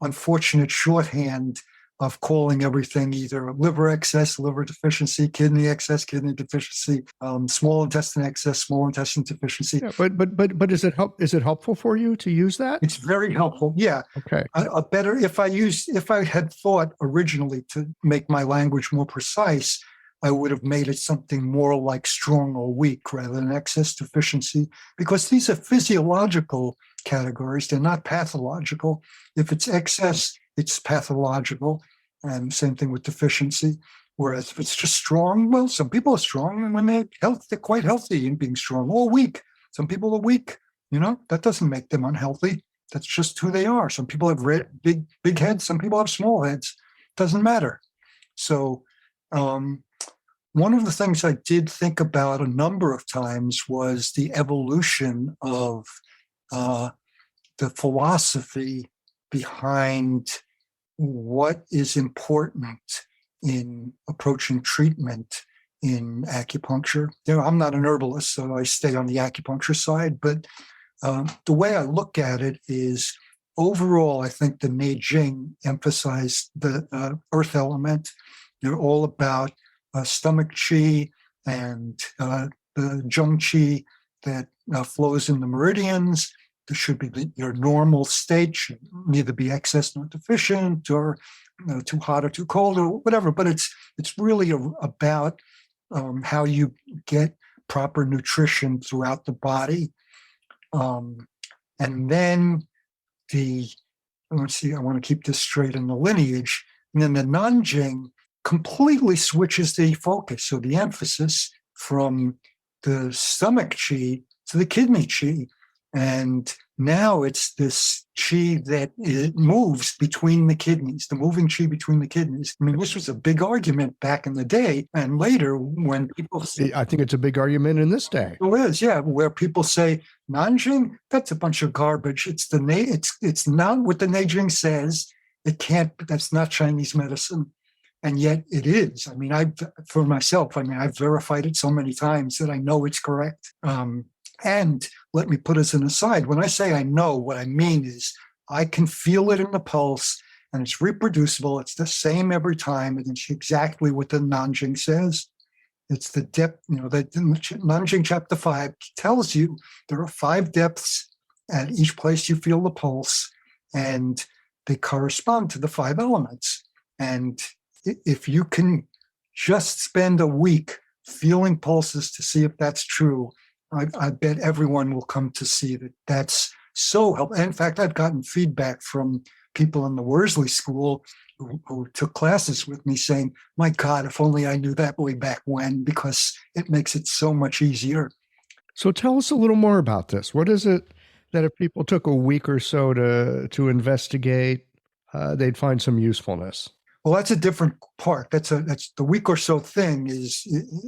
unfortunate shorthand of calling everything either liver excess, liver deficiency, kidney excess, kidney deficiency, small intestine excess, small intestine deficiency. Yeah, but is it helpful for you to use that? It's very helpful. Yeah. Okay. If I had thought originally to make my language more precise, I would have made it something more like strong or weak rather than excess deficiency, because these are physiological categories. They're not pathological. If it's excess, it's pathological, and same thing with deficiency. Whereas if it's just strong, well, some people are strong, and when they're quite healthy in being strong, or weak. Some people are weak. That doesn't make them unhealthy. That's just who they are. Some people have big heads. Some people have small heads. Doesn't matter. So one of the things I did think about a number of times was the evolution of the philosophy behind what is important in approaching treatment in acupuncture. I'm not an herbalist, so I stay on the acupuncture side, but the way I look at it is, overall, I think the Neijing emphasized the earth element. They're all about stomach qi and the zheng qi that flows in the meridians. There should be your normal state, should neither be excess nor deficient, or too hot or too cold, or whatever. But it's really about how you get proper nutrition throughout the body. And then let's see, I want to keep this straight in the lineage. And then the Nanjing completely switches the focus, so the emphasis, from the stomach qi to the kidney qi. And now it's this qi that it moves between the kidneys, the moving qi between the kidneys. I mean, this was a big argument back in the day. And later, when people say, I think it's a big argument in this day. it is, yeah, where people say, Nanjing, that's a bunch of garbage. It's not what the Neijing says. It can't, that's not Chinese medicine. And yet it is. I mean, I've verified it so many times that I know it's correct. And let me put as an aside, when I say I know, what I mean is I can feel it in the pulse, and it's reproducible. It's the same every time, and it's exactly what the Nanjing says. It's the depth, the Nanjing chapter 5 tells you there are 5 depths at each place you feel the pulse, and they correspond to the 5 elements. And if you can just spend a week feeling pulses to see if that's true, I bet everyone will come to see that that's so helpful. In fact, I've gotten feedback from people in the Worsley School who took classes with me saying, my God, if only I knew that way back when, because it makes it so much easier. So tell us a little more about this. What is it that if people took a week or so to investigate, they'd find some usefulness? Well, that's a different part. That's the week or so thing is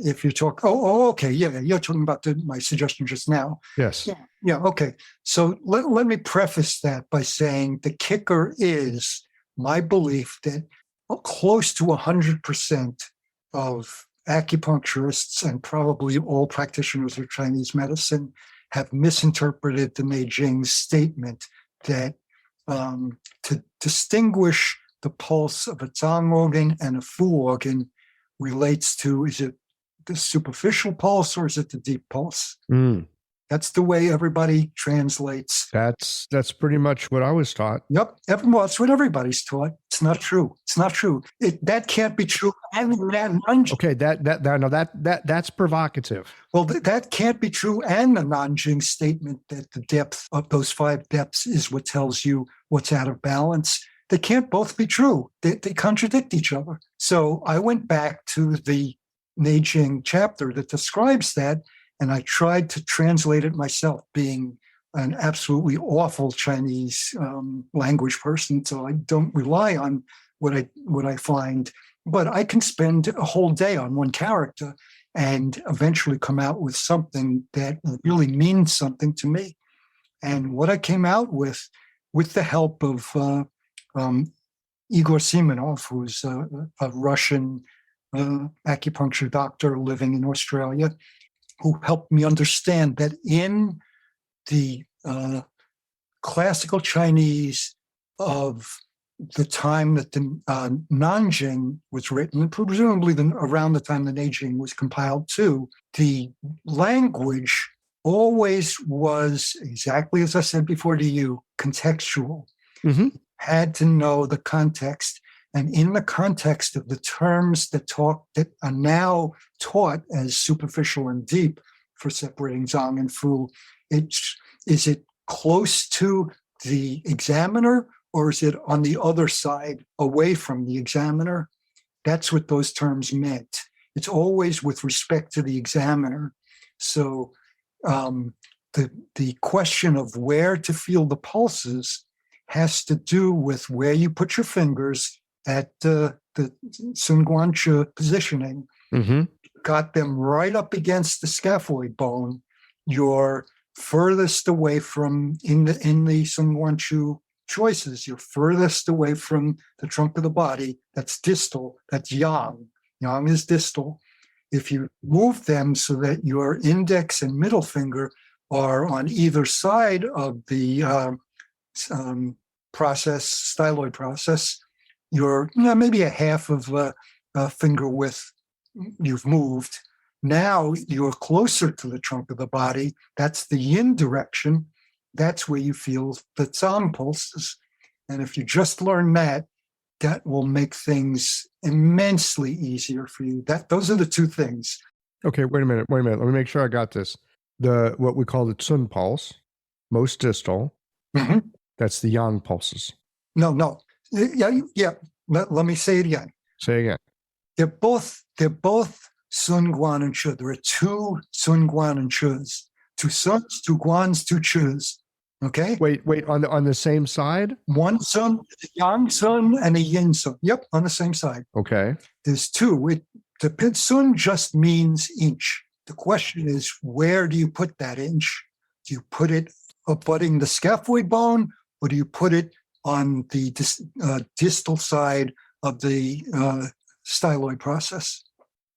if you talk, okay, yeah, you're talking about my suggestion just now. Yes. Yeah, okay. So let me preface that by saying the kicker is my belief that close to 100% of acupuncturists and probably all practitioners of Chinese medicine have misinterpreted the Neijing's statement that to distinguish the pulse of a Zang organ and a Fu organ relates to, is it the superficial pulse or is it the deep pulse? That's the way everybody translates. That's pretty much what I was taught. Yep. That's what everybody's taught. It's not true. It's not true. That can't be true. Okay, that's provocative. Well, that can't be true. And the Nanjing statement that the depth of those 5 depths is what tells you what's out of balance. They can't both be true. They contradict each other. So I went back to the Neijing chapter that describes that, and I tried to translate it myself, being an absolutely awful Chinese language person. So I don't rely on what I find, but I can spend a whole day on one character and eventually come out with something that really means something to me. And what I came out with the help of Igor Simonov, who's a Russian acupuncture doctor living in Australia, who helped me understand that in the classical Chinese of the time that the Nanjing was written, and presumably around the time the Neijing was compiled too, the language always was, exactly as I said before to you, contextual. Mm-hmm. Had to know the context, and in the context of the terms that are now taught as superficial and deep for separating Zang and Fu, is it close to the examiner or is it on the other side away from the examiner? That's what those terms meant. It's always with respect to the examiner. So the question of where to feel the pulses has to do with where you put your fingers at the Sun Guanchi positioning. Mm-hmm. Got them right up against the scaphoid bone. You're furthest away from, in the Sun Guanchi choices, you're furthest away from the trunk of the body. That's distal. That's yang. Yang is distal. If you move them so that your index and middle finger are on either side of the styloid process, you're maybe a half of a finger width you've moved. Now you're closer to the trunk of the body. That's the yin direction. That's where you feel the Zang pulses. And if you just learn that, that will make things immensely easier for you. Those are the two things. Okay, wait a minute. Let me make sure I got this. What we call the Tsun pulse, most distal, that's the yang pulses. No. Yeah. Let me say it again. Say again. They're both Sun, Guan, and Chu. There are two Sun, Guan, and Chus. Two Suns, two Guans, two Chus. Okay? Wait, on the same side? One Sun, a Yang Sun, and a Yin Sun. Yep, on the same side. Okay. There's two. The Sun just means inch. The question is, where do you put that inch? Do you put it abutting the scaphoid bone, or do you put it on the distal side of the styloid process?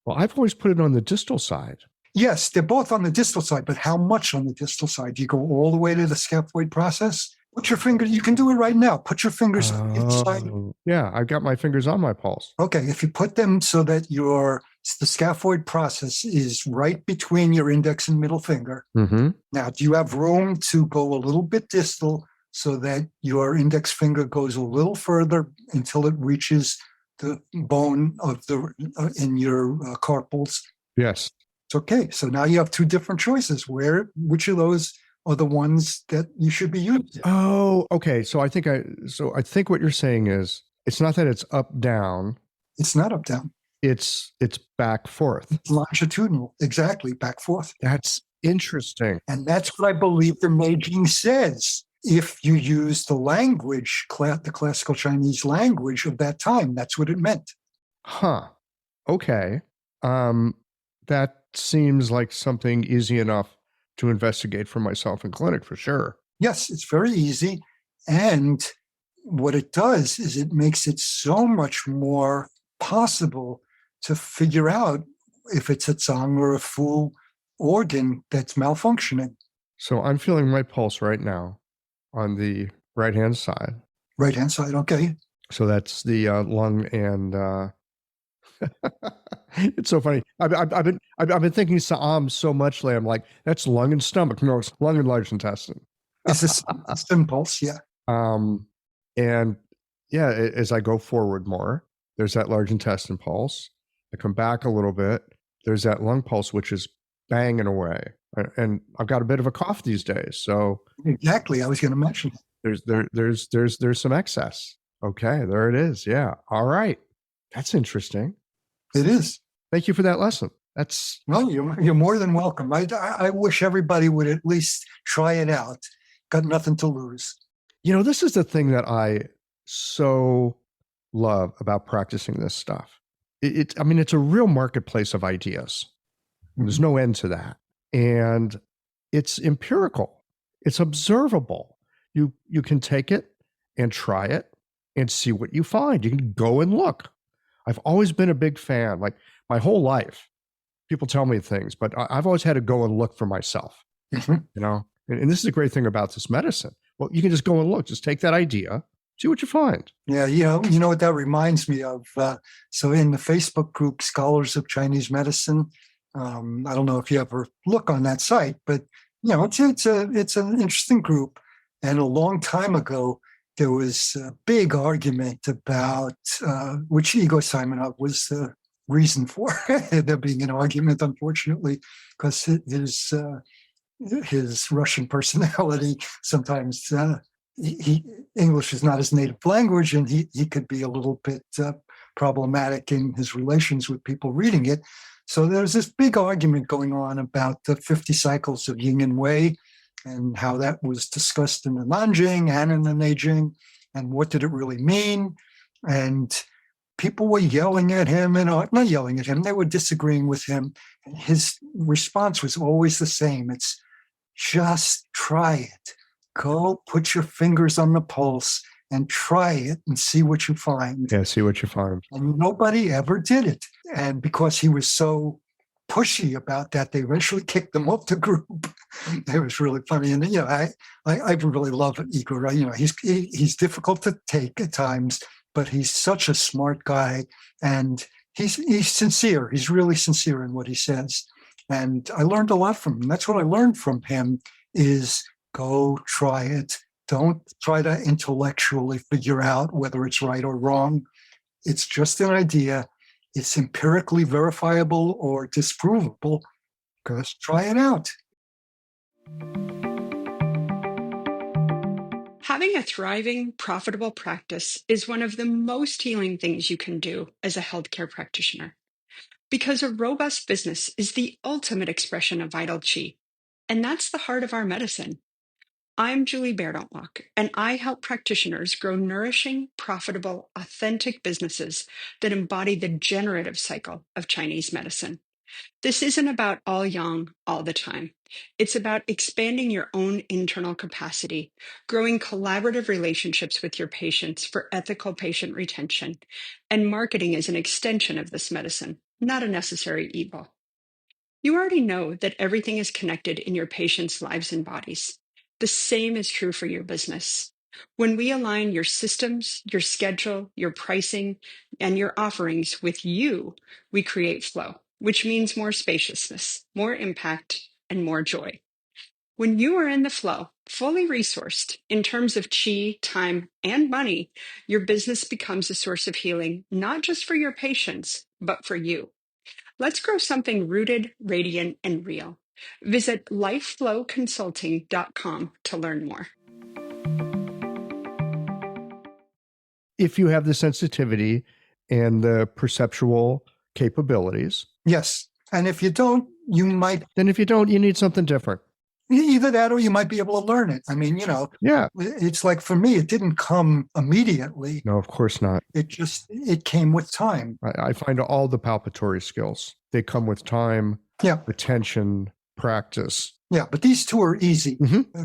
Well, I've always put it on the distal side. Yes, they're both on the distal side, but how much on the distal side? Do you go all the way to the scaphoid process? Put your finger, you can do it right now. Put your fingers on each side. Yeah, I've got my fingers on my pulse. Okay, if you put them so that the scaphoid process is right between your index and middle finger. Mm-hmm. Now, do you have room to go a little bit distal so that your index finger goes a little further until it reaches the bone of in your carpals? Yes. It's okay. So now you have two different choices. Which of those are the ones that you should be using? Oh, okay. So I think what you're saying is it's not that it's up down. It's not up down. It's back forth. It's longitudinal. Exactly, back forth. That's interesting. And that's what I believe the Meijing says. If you use the language, the classical Chinese language of that time, that's what it meant. Huh. Okay. That seems like something easy enough to investigate for myself in clinic for sure. Yes, it's very easy. And what it does is it makes it so much more possible to figure out if it's a Zhang or a Fu organ that's malfunctioning. So I'm feeling my pulse right now on the right-hand side. Right-hand side, okay. So that's the lung and... It's so funny. I've been thinking Sa'am so much lately. I'm like, that's lung and stomach. No, it's lung and large intestine. It's a impulse, yeah. And yeah, as I go forward more, there's that large intestine pulse. I come back a little bit. There's that lung pulse, which is banging away. And I've got a bit of a cough these days. So exactly, I was going to mention there's some excess. Okay, there it is. Yeah. All right. That's interesting. It is. Thank you for that lesson. Well, you're more than welcome. I wish everybody would at least try it out. Got nothing to lose. This is the thing that I so love about practicing this stuff. It's a real marketplace of ideas. There's no end to that. And it's empirical. It's observable. You can take it and try it and see what you find. You can go and look. I've always been a big fan, like my whole life. People tell me things, but I've always had to go and look for myself, And this is the great thing about this medicine. Well, you can just go and look, just take that idea, see what you find. Yeah, you know what that reminds me of? So in the Facebook group, Scholars of Chinese Medicine, I don't know if you ever look on that site, but it's an interesting group. And a long time ago, there was a big argument about which ego Simonov was the reason for there being an argument, unfortunately, because his Russian personality sometimes English is not his native language, and he could be a little bit problematic in his relations with people reading it. So there's this big argument going on about the 50 cycles of Yin and Wei, and how that was discussed in the Nanjing and in the Neijing, and what did it really mean? And people were yelling at him, and not yelling at him, they were disagreeing with him. And his response was always the same. It's just try it. Go put your fingers on the pulse and try it and see what you find. Yeah, see what you find. And nobody ever did it. And because he was so pushy about that, they eventually kicked him off the group. It was really funny. And I really love Igor. He's difficult to take at times, but he's such a smart guy, and he's sincere. He's really sincere in what he says. And I learned a lot from him. That's what I learned from him is go try it. Don't try to intellectually figure out whether it's right or wrong. It's just an idea. It's empirically verifiable or disprovable. Just try it out. Having a thriving, profitable practice is one of the most healing things you can do as a healthcare practitioner. Because a robust business is the ultimate expression of vital chi. And that's the heart of our medicine. I'm Julie Bairdontlock, and I help practitioners grow nourishing, profitable, authentic businesses that embody the generative cycle of Chinese medicine. This isn't about all yang all the time. It's about expanding your own internal capacity, growing collaborative relationships with your patients for ethical patient retention, and marketing as an extension of this medicine, not a necessary evil. You already know that everything is connected in your patients' lives and bodies. The same is true for your business. When we align your systems, your schedule, your pricing, and your offerings with you, we create flow, which means more spaciousness, more impact, and more joy. When you are in the flow, fully resourced in terms of chi, time, and money, your business becomes a source of healing, not just for your patients, but for you. Let's grow something rooted, radiant, and real. Visit lifeflowconsulting.com to learn more. If you have the sensitivity and the perceptual capabilities. Yes. And if you don't, you might. Then if you don't, you need something different. Either that or you might be able to learn it. I mean, Yeah. It's like for me, it didn't come immediately. No, of course not. It came with time. I find all the palpatory skills, they come with time, attention, practice. Yeah, but these two are easy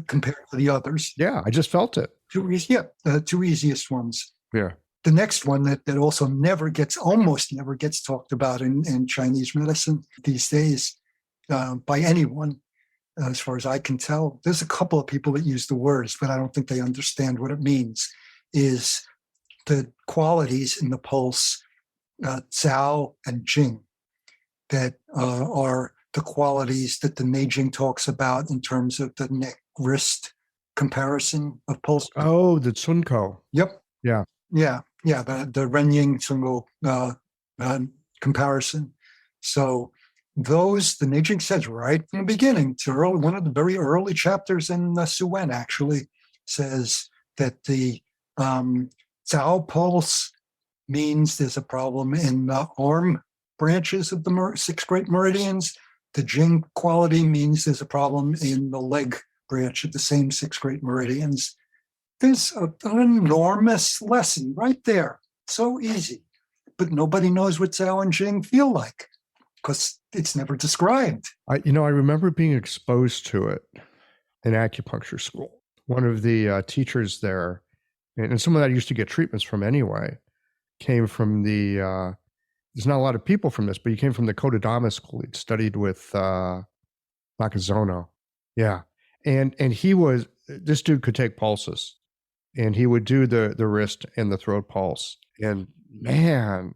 compared to the others. Yeah, I just felt it. The two easiest ones. Yeah. The next one that also almost never gets talked about in Chinese medicine these days by anyone, as far as I can tell. There's a couple of people that use the words, but I don't think they understand what it means, is the qualities in the pulse, Zhao and Jing, that are the qualities that the Neijing talks about in terms of the neck-wrist comparison of pulse. Oh, the Tsunko. Yep. Yeah. Yeah. The Renying Tsungo comparison. So those, the Neijing says right from the beginning, one of the very early chapters in Su Wen actually says that the Zhao pulse means there's a problem in the arm branches of the 6 great meridians. The Jing quality means there's a problem in the leg branch of the same 6 great meridians. There's an enormous lesson right there. So easy. But nobody knows what Zhao and Jing feel like because it's never described. I remember being exposed to it in acupuncture school. One of the teachers there, and someone that I used to get treatments from anyway, came from the, there's not a lot of people from this, but he came from the Kodadama school. He'd studied with Nakazono. Yeah. And this dude could take pulses. And he would do the wrist and the throat pulse. And man,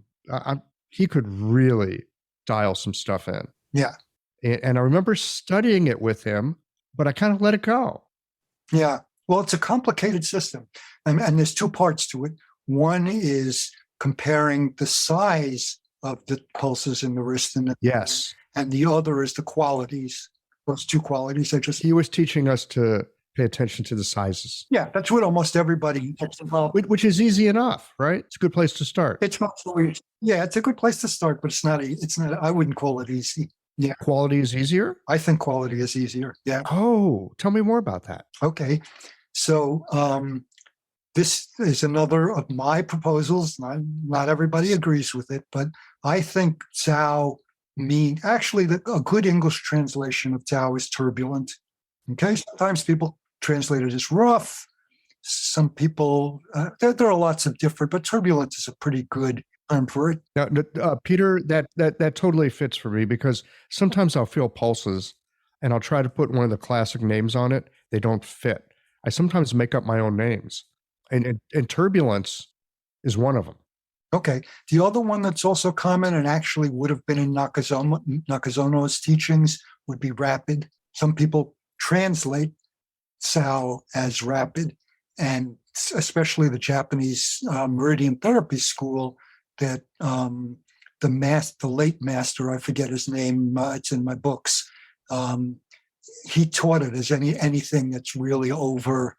he could really dial some stuff in. Yeah. And I remember studying it with him, but I kind of let it go. Yeah. Well, it's a complicated system. And there's 2 parts to it. One is comparing the size of the pulses in the wrist and yes. And the other is the qualities. Those 2 qualities. He was teaching us to pay attention to the sizes. Yeah, that's what almost everybody gets involved with. Which is easy enough, right? It's a good place to start. It's a good place to start, but it's not, I wouldn't call it easy. Yeah. Quality is easier? I think quality is easier. Yeah. Oh, tell me more about that. Okay. So this is another of my proposals. Not everybody agrees with it, but I think Zhao actually a good English translation of Zhao is turbulent. Okay. Sometimes people translate it as rough. Some people, there are lots of different, but turbulent is a pretty good term for it. Now, Peter, that totally fits for me because sometimes I'll feel pulses and I'll try to put one of the classic names on it. They don't fit. I sometimes make up my own names, and turbulence is one of them. Okay. The other one that's also common and actually would have been in Nakazono's teachings would be rapid. Some people translate Zhao as rapid. and especially the Japanese meridian therapy school that the late master, I forget his name, it's in my books, he taught it as anything that's really over,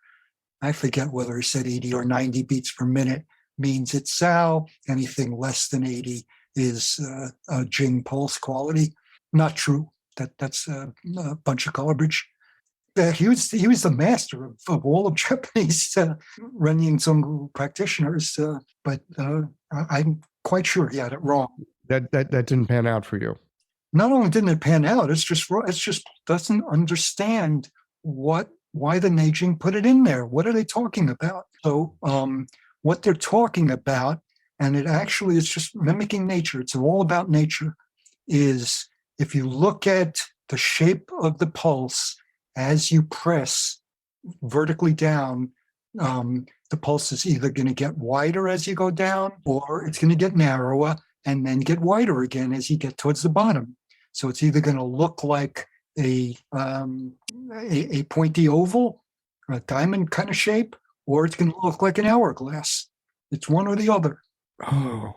I forget whether he said 80 or 90 beats per minute means it's Sao. Anything less than 80 is a Jing pulse quality. Not true. That's a bunch of garbage. He was the master of all of Japanese Renyin Zungu practitioners, but I'm quite sure he had it wrong. That didn't pan out for you. Not only didn't it pan out, it's just doesn't understand why the Neijing put it in there. What are they talking about? So what they're talking about, and it actually is just mimicking nature. It's all about nature. Is if you look at the shape of the pulse as you press vertically down, the pulse is either going to get wider as you go down, or it's going to get narrower and then get wider again as you get towards the bottom. So it's either going to look like a pointy oval, a diamond kind of shape, or it's going to look like an hourglass. It's one or the other. Oh.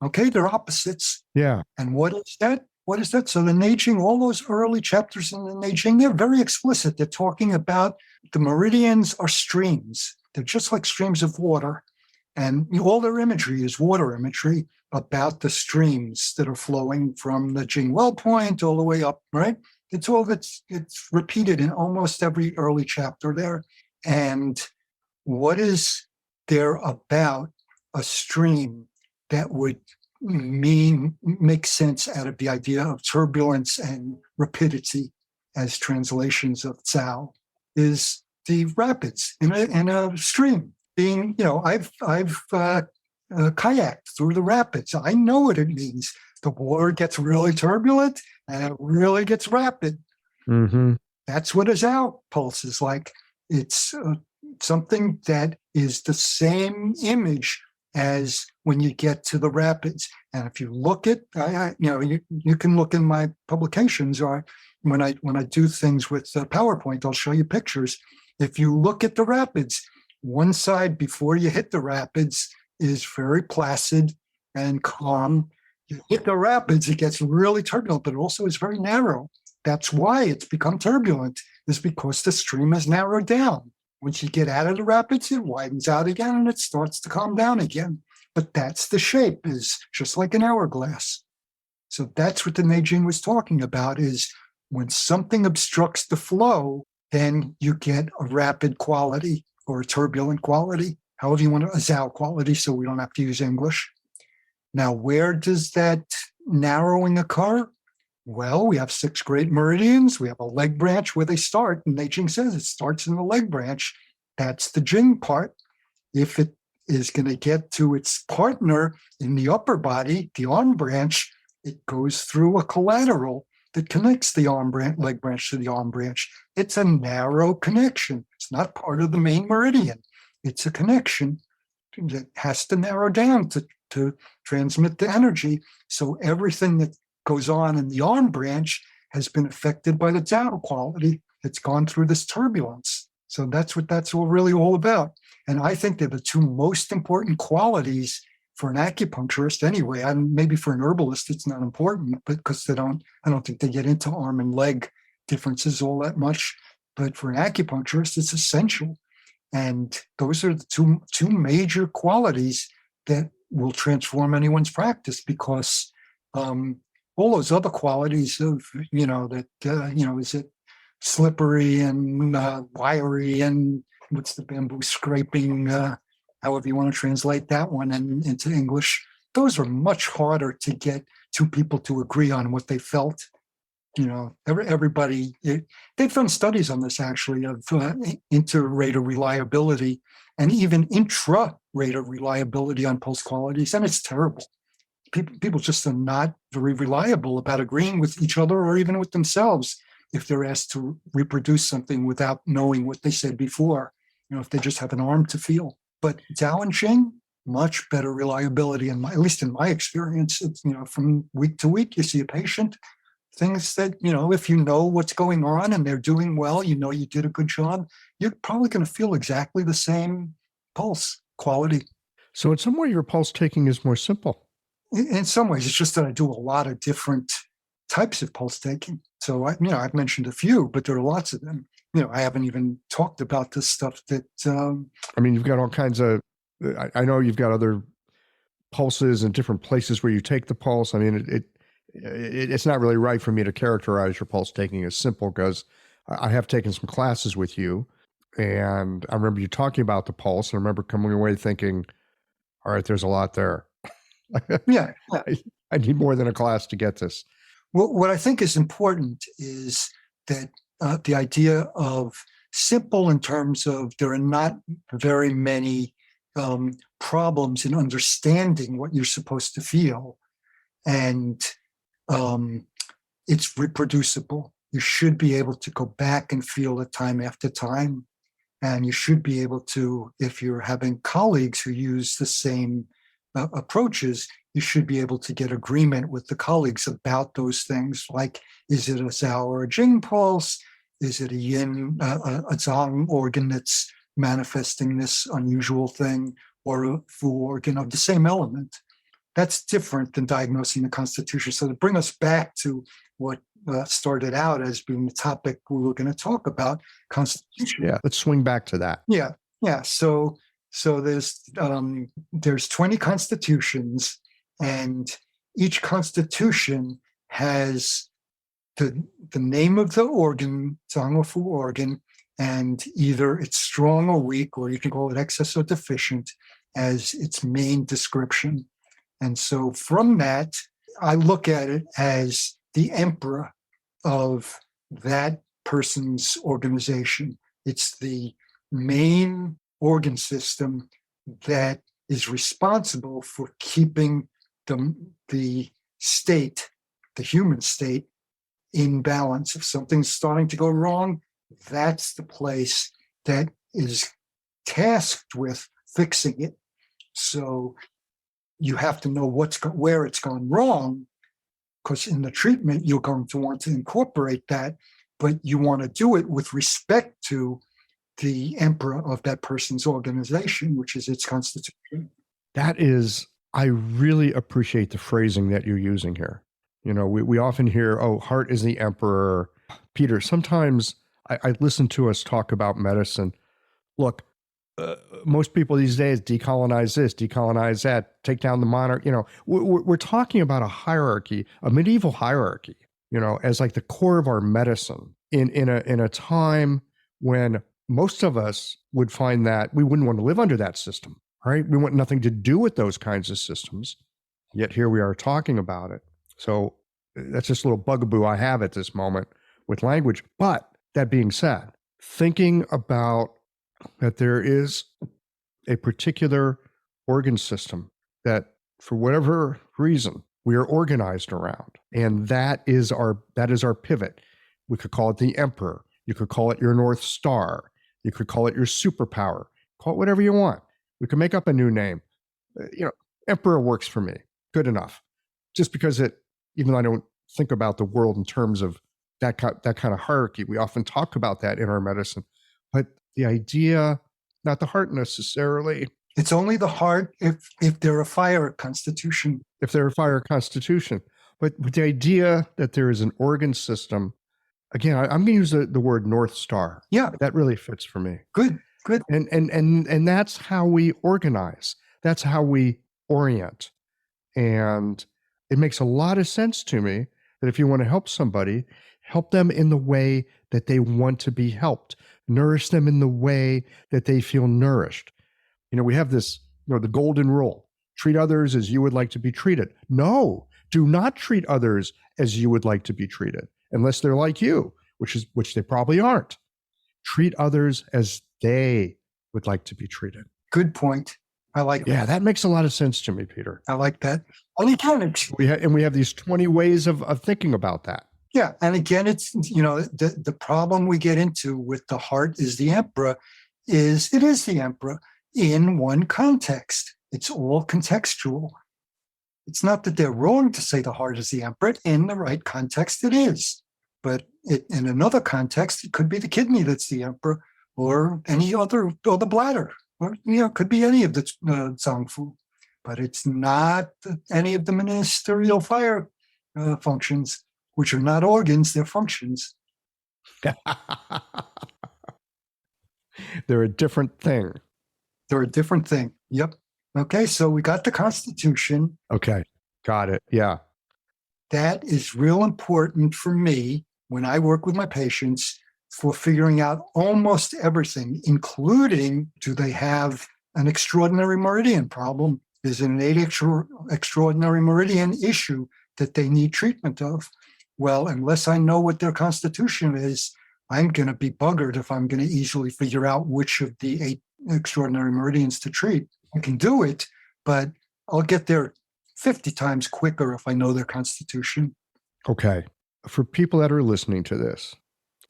Okay, they're opposites. Yeah. And what is that? What is that? So the Neijing, all those early chapters in the Neijing, they're very explicit. They're talking about the meridians are streams. They're just like streams of water. And all their imagery is water imagery about the streams that are flowing from the Jing well point all the way up, right? It's repeated in almost every early chapter there. And what is there about a stream that would make sense out of the idea of turbulence and rapidity as translations of Cao is the rapids in a stream. Being, I've kayaked through the rapids. I know what it means. The water gets really turbulent and it really gets rapid. Mm-hmm. That's what a Zhao pulse is like. It's something that is the same image as when you get to the rapids. And if you look at, you can look in my publications, or when I do things with PowerPoint, I'll show you pictures. If you look at the rapids, one side before you hit the rapids is very placid and calm. You hit the rapids, it gets really turbulent, but also is very narrow. That's why it's become turbulent, is because the stream has narrowed down. Once you get out of the rapids, it widens out again and it starts to calm down again. But that's the shape, is just like an hourglass. So that's what the Neijing was talking about, is when something obstructs the flow, then you get a rapid quality or a turbulent quality, however you want to, a Zhao quality, so we don't have to use English. Now, where does that narrowing occur? Well, we have 6 great meridians. We have a leg branch where they start, and Neijing says it starts in the leg branch. That's the Jing part. If it is going to get to its partner in the upper body, the arm branch, it goes through a collateral that connects the leg branch to the arm branch. It's a narrow connection. It's not part of the main meridian. It's a connection that has to narrow down to transmit the energy. So everything that goes on in the arm branch has been affected by the Zhao quality. It's gone through this turbulence. So that's what that's really all about. And I think they're the 2 most important qualities for an acupuncturist anyway. And maybe for an herbalist, it's not important, but because I don't think they get into arm and leg differences all that much. But for an acupuncturist, it's essential. And those are the two major qualities that will transform anyone's practice, because all those other qualities of, is it slippery and wiry and what's the bamboo scraping, however you want to translate that one into English, those are much harder to get 2 people to agree on what they felt. Everybody, they've done studies on this actually of inter-rater reliability and even intra-rater reliability on pulse qualities, and it's terrible. People just are not very reliable about agreeing with each other or even with themselves if they're asked to reproduce something without knowing what they said before, if they just have an arm to feel. But Zhao and Qing, much better reliability, at least in my experience. It's, from week to week, you see a patient, things that, if you know what's going on and they're doing well, you did a good job. you're probably going to feel exactly the same pulse quality. So in some way, your pulse taking is more simple. In some ways, it's just that I do a lot of different types of pulse taking. So I've mentioned a few, but there are lots of them. I haven't even talked about the stuff that. You've got all kinds of. I know you've got other pulses and different places where you take the pulse. It's not really right for me to characterize your pulse taking as simple, because I have taken some classes with you, and I remember you talking about the pulse, and I remember coming away thinking, all right, there's a lot there. Yeah. I need more than a class to get this. Well, what I think is important is that the idea of simple in terms of there are not very many problems in understanding what you're supposed to feel, and it's reproducible. You should be able to go back and feel it time after time, and you should be able to, if you're having colleagues who use the same approaches, you should be able to get agreement with the colleagues about those things. Like, is it a Zhao or a Jing pulse? Is it a yin, a Zhang organ that's manifesting this unusual thing, or a Fu organ of the same element? That's different than diagnosing the constitution. So to bring us back to what started out as being the topic we were going to talk about, constitution. Yeah, let's swing back to that. Yeah. So there's 20 constitutions, and each constitution has the name of the organ, Zhang or Fu organ, and either it's strong or weak, or you can call it excess or deficient, as its main description. And so from that, I look at it as the emperor of that person's organization. It's the main organ system that is responsible for keeping the state, the human state, in balance. If something's starting to go wrong, that's the place that is tasked with fixing it. So you have to know where it's gone wrong, because in the treatment, you're going to want to incorporate that, but you want to do it with respect to the emperor of that person's organization, which is its constitution. I really appreciate the phrasing that you're using here. We often hear, heart is the emperor. Peter, sometimes I listen to us talk about medicine. Look, most people these days decolonize this, decolonize that, take down the monarch. We're talking about a hierarchy, a medieval hierarchy, as like the core of our medicine in a time when most of us would find that we wouldn't want to live under that system, right? We want nothing to do with those kinds of systems. Yet here we are talking about it. So that's just a little bugaboo I have at this moment with language. But that being said, thinking about that there is a particular organ system that, for whatever reason, we are organized around, and that is our pivot. We could call it the emperor. You could call it your North Star. You could call it your superpower. Call it whatever you want. We could make up a new name. Emperor works for me. Good enough. Just because even though I don't think about the world in terms of that kind of hierarchy, we often talk about that in our medicine. But the idea, not the heart necessarily. It's only the heart if they're a fire constitution. If they're a fire constitution. But the idea that there is an organ system, again, I'm going to use the word North Star. Yeah. That really fits for me. Good. And that's how we organize. That's how we orient. And it makes a lot of sense to me that if you want to help somebody, help them in the way that they want to be helped. Nourish them in the way that they feel nourished. We have this, the golden rule: treat others as you would like to be treated. No, do not treat others as you would like to be treated, unless they're like you, which they probably aren't. Treat others as they would like to be treated. Good point. I like that. Yeah, that makes a lot of sense to me, Peter. I like that. And again, we have these 20 ways of thinking about that. Yeah. And again, it's, the problem we get into with the heart is the emperor is the emperor in one context. It's all contextual. It's not that they're wrong to say the heart is the emperor. In the right context, it is. But in another context, it could be the kidney that's the emperor, or any other, or the bladder, or it could be any of the zangfu, but it's not any of the ministerial fire functions, which are not organs, they're functions. They're a different thing. They're a different thing. Yep. Okay, so we got the Constitution. Okay, got it. Yeah. That is real important for me when I work with my patients for figuring out almost everything, including, do they have an extraordinary meridian problem? Is it an extraordinary meridian issue that they need treatment of? Well, unless I know what their constitution is, I'm going to be buggered if I'm going to easily figure out which of the 8 extraordinary meridians to treat. I can do it, but I'll get there 50 times quicker if I know their constitution. Okay. For people that are listening to this,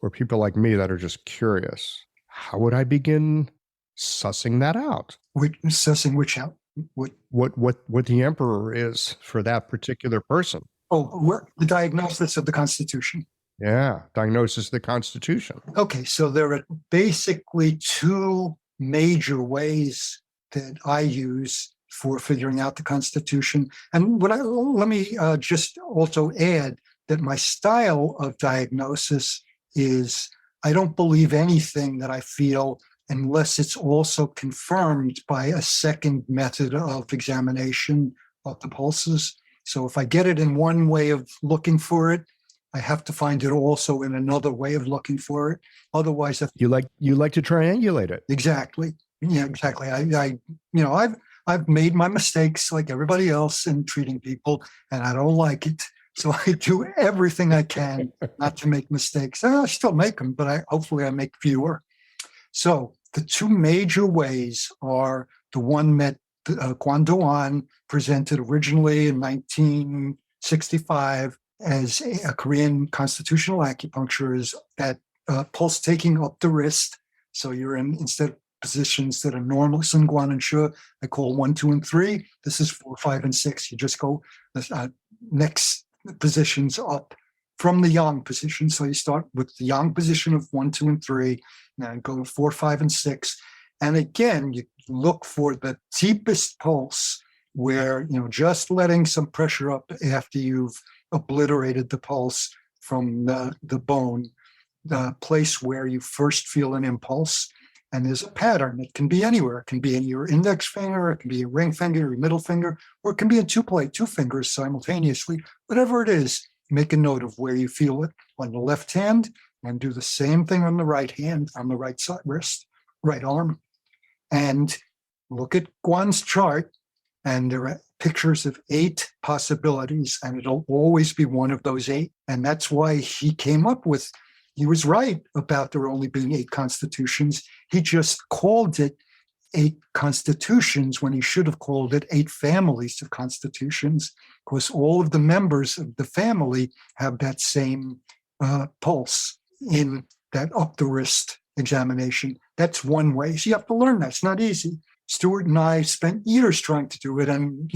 or people like me that are just curious, how would I begin sussing that out? Sussing which out? What the emperor is for that particular person? Oh, the diagnosis of the constitution. Yeah, diagnosis of the constitution. Okay, so there are basically 2 major ways that I use for figuring out the Constitution. And let me just also add that my style of diagnosis is I don't believe anything that I feel unless it's also confirmed by a second method of examination of the pulses. So if I get it in one way of looking for it, I have to find it also in another way of looking for it. Otherwise, you like to triangulate it. Exactly. Yeah, exactly. I've made my mistakes like everybody else in treating people, and I don't like it. So I do everything I can not to make mistakes. I still make them, but hopefully I make fewer. So the 2 major ways are the one that Guan Duan presented originally in 1965 as a Korean constitutional acupuncture, is that pulse taking up the wrist. So you're in, instead of positions that are normal, Sun Guan and Shu, I call 1, 2, and 3. This is 4, 5, and 6. You just go next positions up from the yang position. So you start with the yang position of 1, 2, and 3, and go 4, 5, and 6. And again, you look for the deepest pulse where, just letting some pressure up after you've obliterated the pulse from the bone, the place where you first feel an impulse. And there's a pattern. It can be anywhere. It can be in your index finger, it can be your ring finger, your middle finger, or it can be in 2 fingers simultaneously. Whatever it is, make a note of where you feel it on the left hand, and do the same thing on the right hand, on the right side wrist, right arm. And look at Guan's chart, and there are pictures of 8 possibilities, and it'll always be one of those 8. And that's why he came up with, he was right about there only being 8 constitutions. He just called it 8 constitutions when he should have called it 8 families of constitutions, because all of the members of the family have that same pulse in that up the wrist examination. That's one way. So you have to learn that. It's not easy. Stuart and I spent years trying to do it, and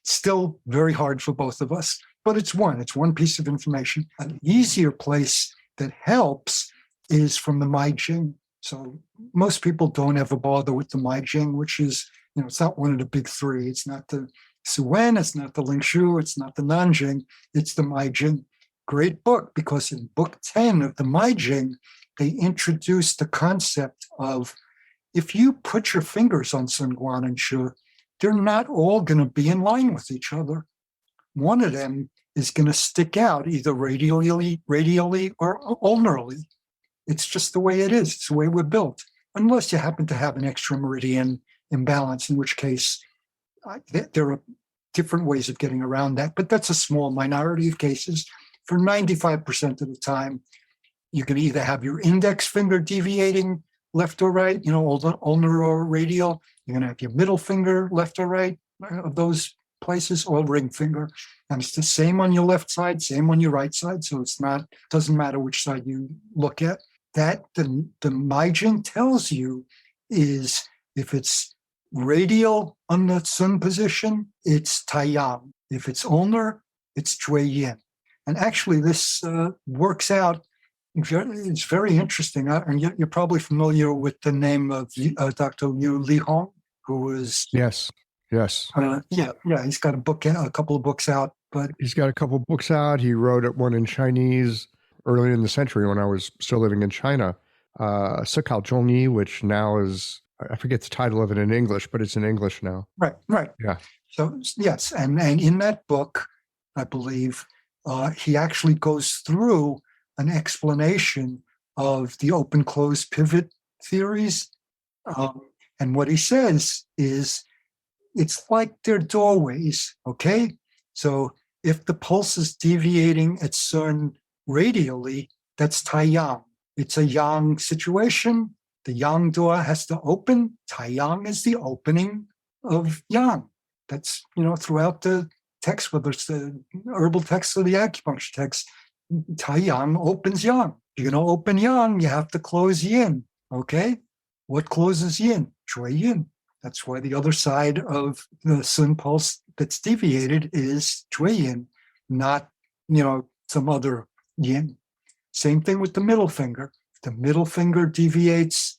still very hard for both of us. But it's one piece of information. An easier place that helps is from the Mai Jing. So most people don't ever bother with the Mai Jing, which is, it's not one of the big 3. It's not the Suen, it's not the Ling Shu, it's not the Nanjing, it's the Mai Jing. Great book, because in book 10 of the Mai Jing, they introduced the concept of, if you put your fingers on Sun Guan and Shu, they're not all going to be in line with each other. One of them is going to stick out either radially or ulnarly. It's just the way it is. It's the way we're built. Unless you happen to have an extra meridian imbalance, in which case there are different ways of getting around that. But that's a small minority of cases. For 95% of the time, you can either have your index finger deviating left or right, ulnar or radial. You're going to have your middle finger left or right of those places, or ring finger. And it's the same on your left side, same on your right side. So doesn't matter which side you look at. That the Mai Jing tells you is, if it's radial on the Sun position, it's Taiyang. If it's ulnar, it's Jue Yin. And actually this works out It's very interesting. And you're probably familiar with the name of Dr. Yu Li Hong, who was, Yes. he's got a couple of books out, but He's got a couple books out. He wrote one in Chinese early in the century when I was still living in China, Sikao Zhongyi, which now is, I forget the title of it in English, but it's in English now. right. Yeah. So, yes, and in that book, I believe, he actually goes through an explanation of the open-closed pivot theories. And what he says is, it's like they're doorways, okay? So if the pulse is deviating at certain radially, that's Taiyang. It's a yang situation. The yang door has to open. Taiyang is the opening of yang. That's, throughout the text, whether it's the herbal text or the acupuncture text, Taiyang opens yang. You're going to open yang, you have to close yin, okay? What closes yin? Shui yin. That's why the other side of the sun pulse that's deviated is Shui yin, not, some other yin. Same thing with the middle finger. If the middle finger deviates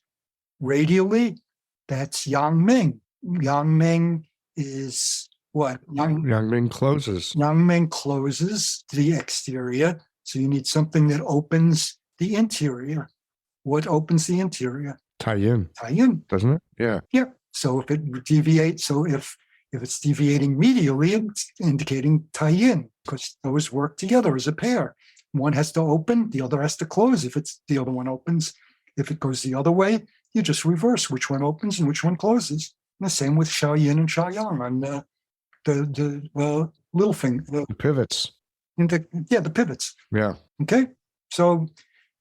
radially, that's Yang Ming. Yang Ming is what? Yang Ming closes. Yang Ming closes the exterior. So you need something that opens the interior. What opens the interior? Taiyin. Taiyin. Doesn't it? Yeah. Yeah. So if it deviates, if it's deviating medially, it's indicating Taiyin, because those work together as a pair. One has to open, the other has to close if the other one opens. If it goes the other way, you just reverse which one opens and which one closes. And the same with Shao Yin and Shao Yang on the little finger. The pivots. The pivots. Yeah. Okay. So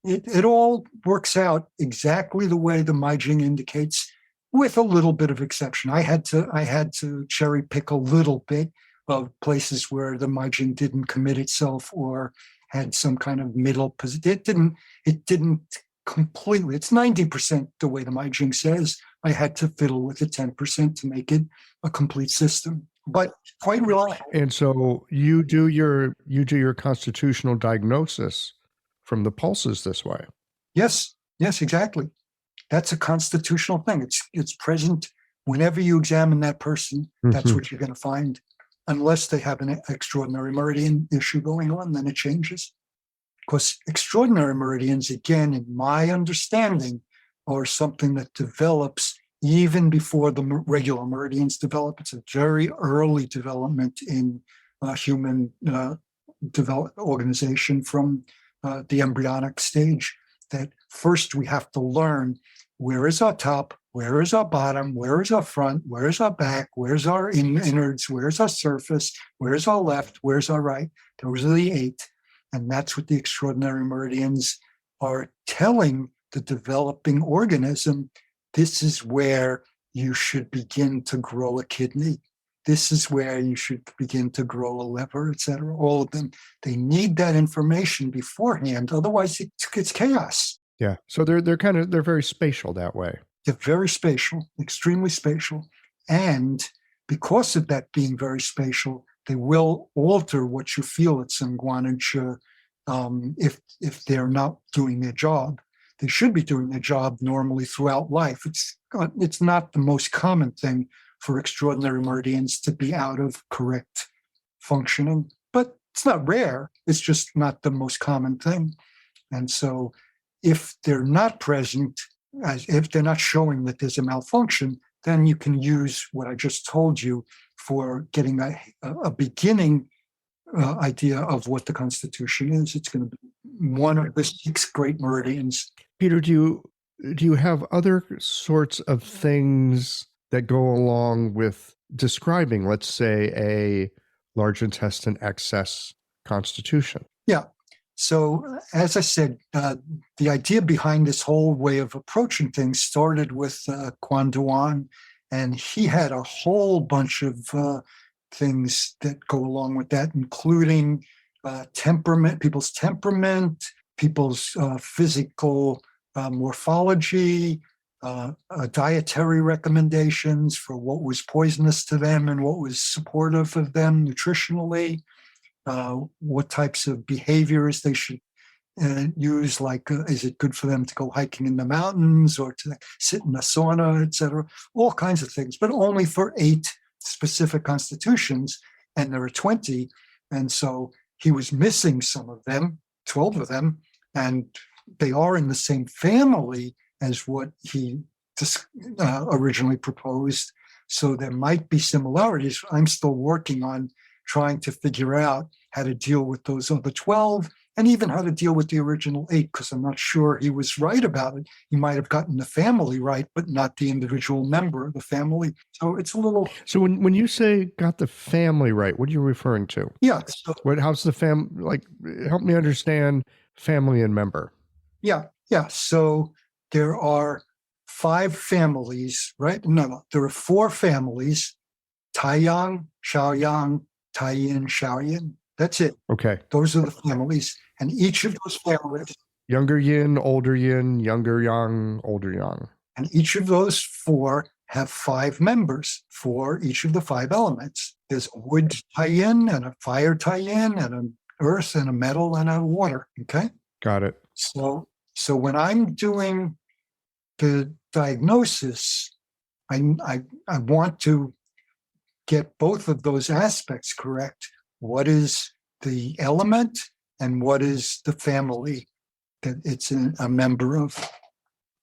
it all works out exactly the way the Mai Jing indicates, with a little bit of exception. I had to cherry pick a little bit of places where the Mai Jing didn't commit itself or had some kind of middle position. It didn't completely. It's 90% the way the Mai Jing says. I had to fiddle with the 10% to make it a complete system, but quite reliable. And so you do your constitutional diagnosis from the pulses this way. Yes, exactly. That's a constitutional thing. It's present whenever you examine that person. That's what you're going to find, unless they have an extraordinary meridian issue going on, then it changes. Because extraordinary meridians, again, in my understanding, are something that develops even before the regular meridians develop. It's a very early development in human organization from the embryonic stage, that first we have to learn where is our top, where is our bottom, where is our front, where is our back, where's our innards, where's our surface, where's our left, where's our right. Those are the 8. And that's what the extraordinary meridians are telling the developing organism. This is where you should begin to grow a kidney. This is where you should begin to grow a liver, etc. All of them. They need that information beforehand. Otherwise, it's chaos. Yeah. So they're very spatial that way. They're very spatial, extremely spatial. And because of that being very spatial, they will alter what you feel at some Guanyin if they're not doing their job. They should be doing their job normally throughout life. It's not the most common thing for extraordinary meridians to be out of correct functioning, but it's not rare. It's just not the most common thing. And so if they're not present, if they're not showing that there's a malfunction, then you can use what I just told you for getting a beginning idea of what the Constitution is. It's going to be one of the 6 great meridians. Peter, do you have other sorts of things that go along with describing, let's say, a large intestine excess constitution? Yeah. So, as I said, the idea behind this whole way of approaching things started with Quan Duan, and he had a whole bunch of things that go along with that, including temperament, people's physical morphology, dietary recommendations for what was poisonous to them and what was supportive of them nutritionally, what types of behaviors they should use, like, is it good for them to go hiking in the mountains or to sit in a sauna, etc.? All kinds of things, but only for 8 specific constitutions, and there are 20. And so he was missing some of them, 12 of them, and they are in the same family as what he originally proposed. So there might be similarities. I'm still working on trying to figure out how to deal with those other 12 and even how to deal with the original 8, because I'm not sure he was right about it. He might have gotten the family right, but not the individual member of the family. So it's a little... So when you say got the family right, what are you referring to? Yeah. So, how's the like, help me understand family and member. Yeah. So there are 5 families, right? No, there are 4 families: Taiyang, Shaoyang, Taiyin, Shaoyin. That's it. Okay. Those are the families. And each of those families... Younger yin, older yin, younger yang, older yang. And each of those 4 have 5 members for each of the 5 elements. There's a wood Taiyin and a fire Taiyin and an earth and a metal and a water. Okay? Got it. So when I'm doing the diagnosis, I want to get both of those aspects correct. What is the element and what is the family that it's a member of?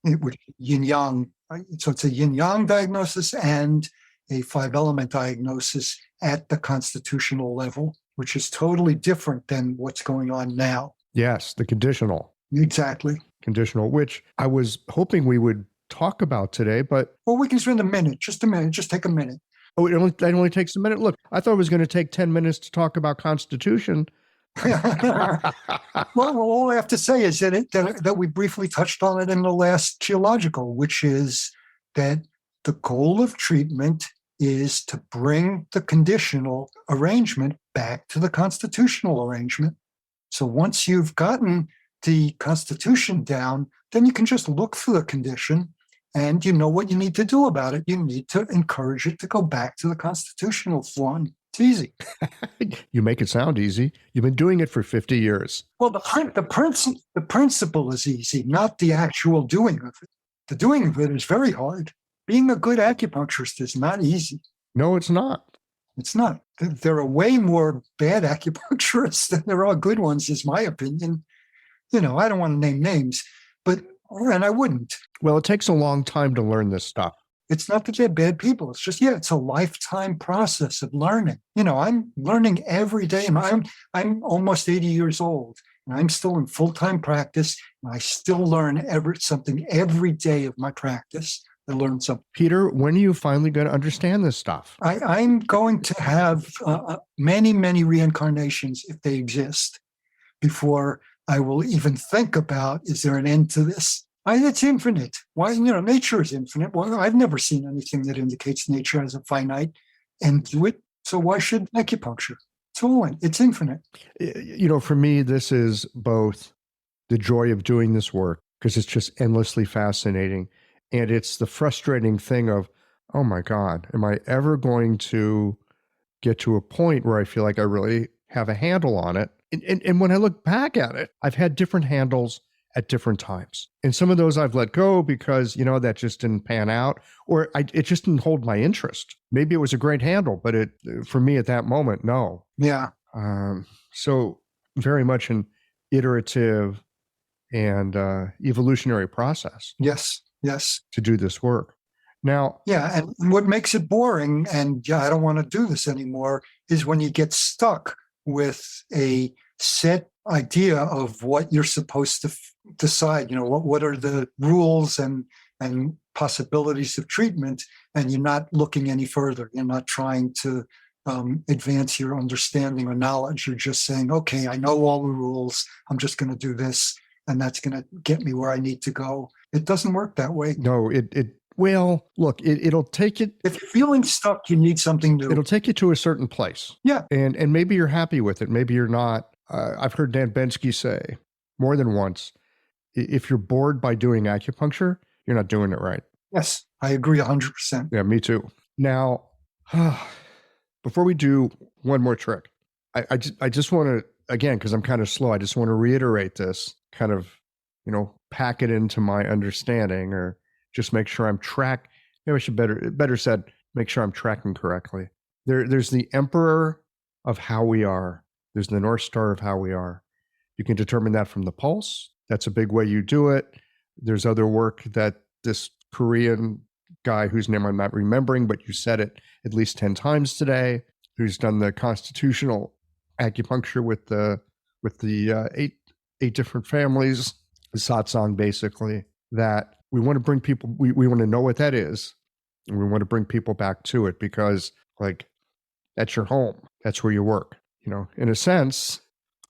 It would yin yang. Right? So it's a yin yang diagnosis and a 5-element diagnosis at the constitutional level, which is totally different than what's going on now. Yes, the conditional. Exactly. Conditional, which I was hoping we would talk about today, but... Well, we can spend a minute, just take a minute. Oh, it only takes a minute? Look, I thought it was going to take 10 minutes to talk about Constitution. Well, all I have to say is that we briefly touched on it in the last geological, which is that the goal of treatment is to bring the conditional arrangement back to the constitutional arrangement. So once you've gotten the constitution down, then you can just look for the condition and you know what you need to do about it. You need to encourage it to go back to the constitutional form. It's easy. You make it sound easy. You've been doing it for 50 years. Well, the principle is easy, not the actual doing of it. The doing of it is very hard. Being a good acupuncturist is not easy. No, it's not. It's not. There are way more bad acupuncturists than there are good ones, is my opinion. I don't want to name names, and I wouldn't. Well, it takes a long time to learn this stuff. It's not that they're bad people. It's just, it's a lifetime process of learning. I'm learning every day. And I'm almost 80 years old, and I'm still in full-time practice, and I still learn something every day of my practice. I learn something. Peter, when are you finally going to understand this stuff? I'm going to have many, many reincarnations, if they exist, before I will even think about, is there an end to this? It's infinite. Why? Nature is infinite. Well, I've never seen anything that indicates nature has a finite end to it. So why should acupuncture? It's infinite. For me, this is both the joy of doing this work, because it's just endlessly fascinating. And it's the frustrating thing of, oh my God, am I ever going to get to a point where I feel like I really have a handle on it? And when I look back at it, I've had different handles at different times. And some of those I've let go because, that just didn't pan out, or it just didn't hold my interest. Maybe it was a great handle, but for me at that moment, no. Yeah. So very much an iterative and evolutionary process. Yes. To do this work. Now. Yeah. And what makes it boring, and I don't want to do this anymore, is when you get stuck with a set idea of what you're supposed to decide, what are the rules and possibilities of treatment, and you're not looking any further. You're not trying to advance your understanding or knowledge. You're just saying, okay, I know all the rules. I'm just going to do this, and that's going to get me where I need to go. It doesn't work that way. No, well, look, it'll take it. If you're feeling stuck, you need something new. It'll take you to a certain place. Yeah. And maybe you're happy with it. Maybe you're not. I've heard Dan Bensky say more than once, if you're bored by doing acupuncture, you're not doing it right. Yes, I agree 100%. Yeah, me too. Now, before we do one more trick, I just want again, because I'm kind of slow, I just want to reiterate this, kind of, pack it into my understanding, or just make sure maybe I should better said, make sure I'm tracking correctly. There's the emperor of how we are. There's the North Star of how we are. You can determine that from the pulse. That's a big way you do it. There's other work that this Korean guy, whose name I'm not remembering, but you said it at least 10 times today, who's done the constitutional acupuncture with the eight different families, the satsang, basically, that we want to bring people, we want to know what that is, and we want to bring people back to it, because that's your home. That's where you work. In a sense,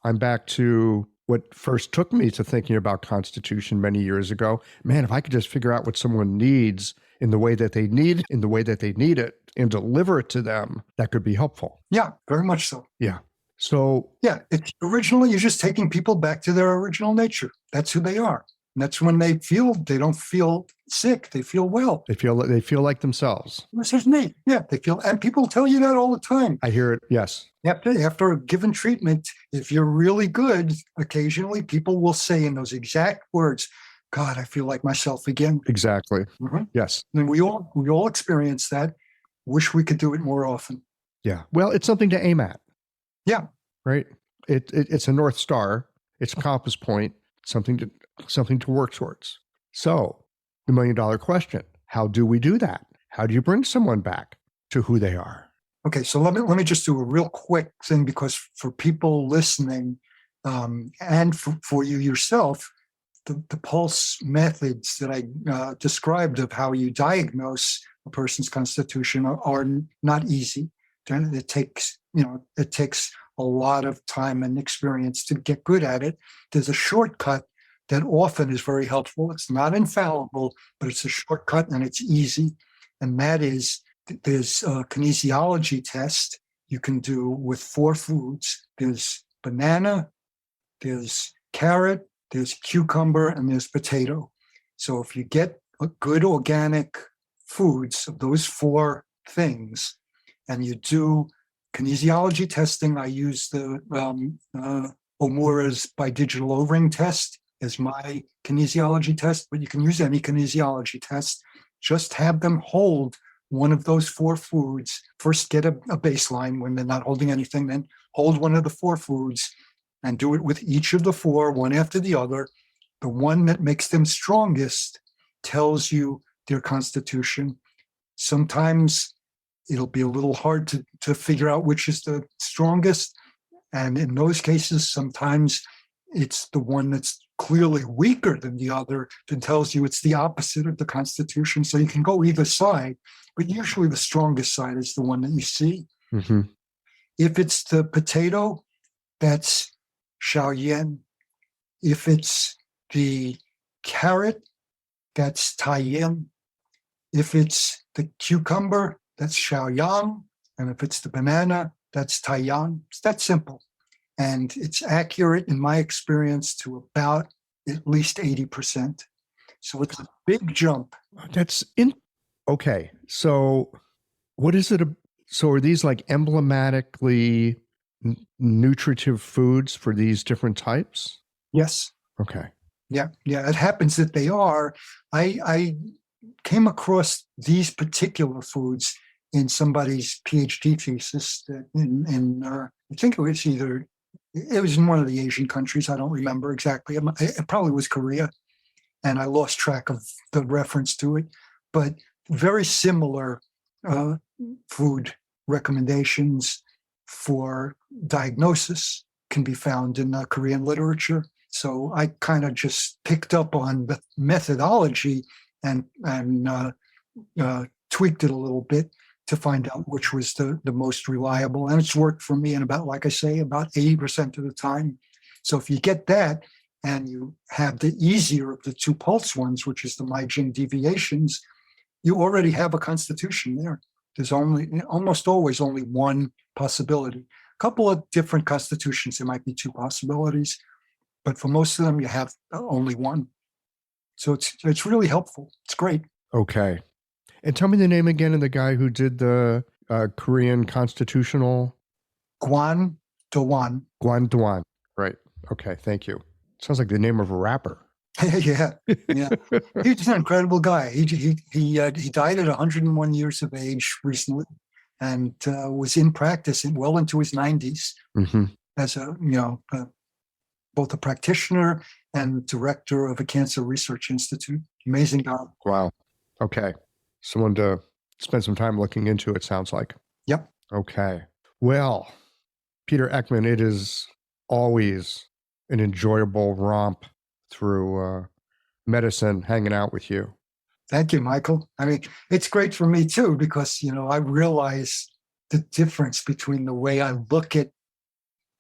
I'm back to what first took me to thinking about constitution many years ago. Man, if I could just figure out what someone needs in the way that they need it, and deliver it to them, that could be helpful. Yeah, very much so. Yeah. So yeah, it's originally you're just taking people back to their original nature. That's who they are. And that's when they don't feel sick. They feel well. They feel like themselves. This is neat. Yeah, they feel, and people tell you that all the time. I hear it. Yes. After a given treatment, if you're really good, occasionally people will say in those exact words, God, I feel like myself again. Exactly. Mm-hmm. Yes. And we all experience that. Wish we could do it more often. Yeah. Well, it's something to aim at. Yeah. Right. It's a North Star. It's a compass point. Something to work towards. So the $1 million question: how do we do that? How do you bring someone back to who they are? Okay, so let me just do a real quick thing, because for people listening, and for you yourself, the pulse methods that I described of how you diagnose a person's constitution are not easy. It takes a lot of time and experience to get good at it. There's a shortcut that often is very helpful. It's not infallible, but it's a shortcut and it's easy. And that is, there's a kinesiology test you can do with 4 foods. There's banana, there's carrot, there's cucumber, and there's potato. So if you get a good organic foods of those 4 things, and you do kinesiology testing, I use the Omura's bidigital O-ring test as my kinesiology test, but you can use any kinesiology test. Just have them hold one of those 4 foods. First, get a baseline when they're not holding anything, then hold one of the 4 foods and do it with each of the 4, one after the other. The one that makes them strongest tells you their constitution. Sometimes it'll be a little hard to figure out which is the strongest. And in those cases, sometimes it's the one that's clearly weaker than the other that tells you it's the opposite of the constitution. So you can go either side, but usually the strongest side is the one that you see. Mm-hmm. If it's the potato, that's Shaoyan. If it's the carrot, that's Taiyin. If it's the cucumber, that's Shaoyang. And if it's the banana, that's Taiyang. It's that simple. And it's accurate, in my experience, to about at least 80%. So it's a big jump. Okay. So what is it? So are these like emblematically nutritive foods for these different types? Yes. Okay. Yeah. It happens that they are. I came across these particular foods in somebody's PhD thesis I think it was in one of the Asian countries. I don't remember exactly. It probably was Korea, and I lost track of the reference to it. But very similar food recommendations for diagnosis can be found in Korean literature. So I kind of just picked up on the methodology and tweaked it a little bit to find out which was the most reliable. And it's worked for me in about 80% of the time. So if you get that and you have the easier of the 2 pulse ones, which is the Meijing deviations, you already have a constitution there. There's almost always only one possibility. A couple of different constitutions, there might be 2 possibilities, but for most of them, you have only one. So it's really helpful. It's great. Okay. And tell me the name again of the guy who did the Korean constitutional. Guan Doan. Guan Duan. Okay, thank you. Sounds like the name of a rapper. Yeah, yeah. He's an incredible guy. He died at 101 years of age recently, and was in practice well into his 90s Mm-hmm. as both a practitioner and director of a cancer research institute. Amazing guy. Wow. Okay. Someone to spend some time looking into, it sounds like. Yep. Okay. Well, Peter Eckman, it is always an enjoyable romp through medicine, hanging out with you. Thank you, Michael. I mean, it's great for me too, because, I realize the difference between the way I look at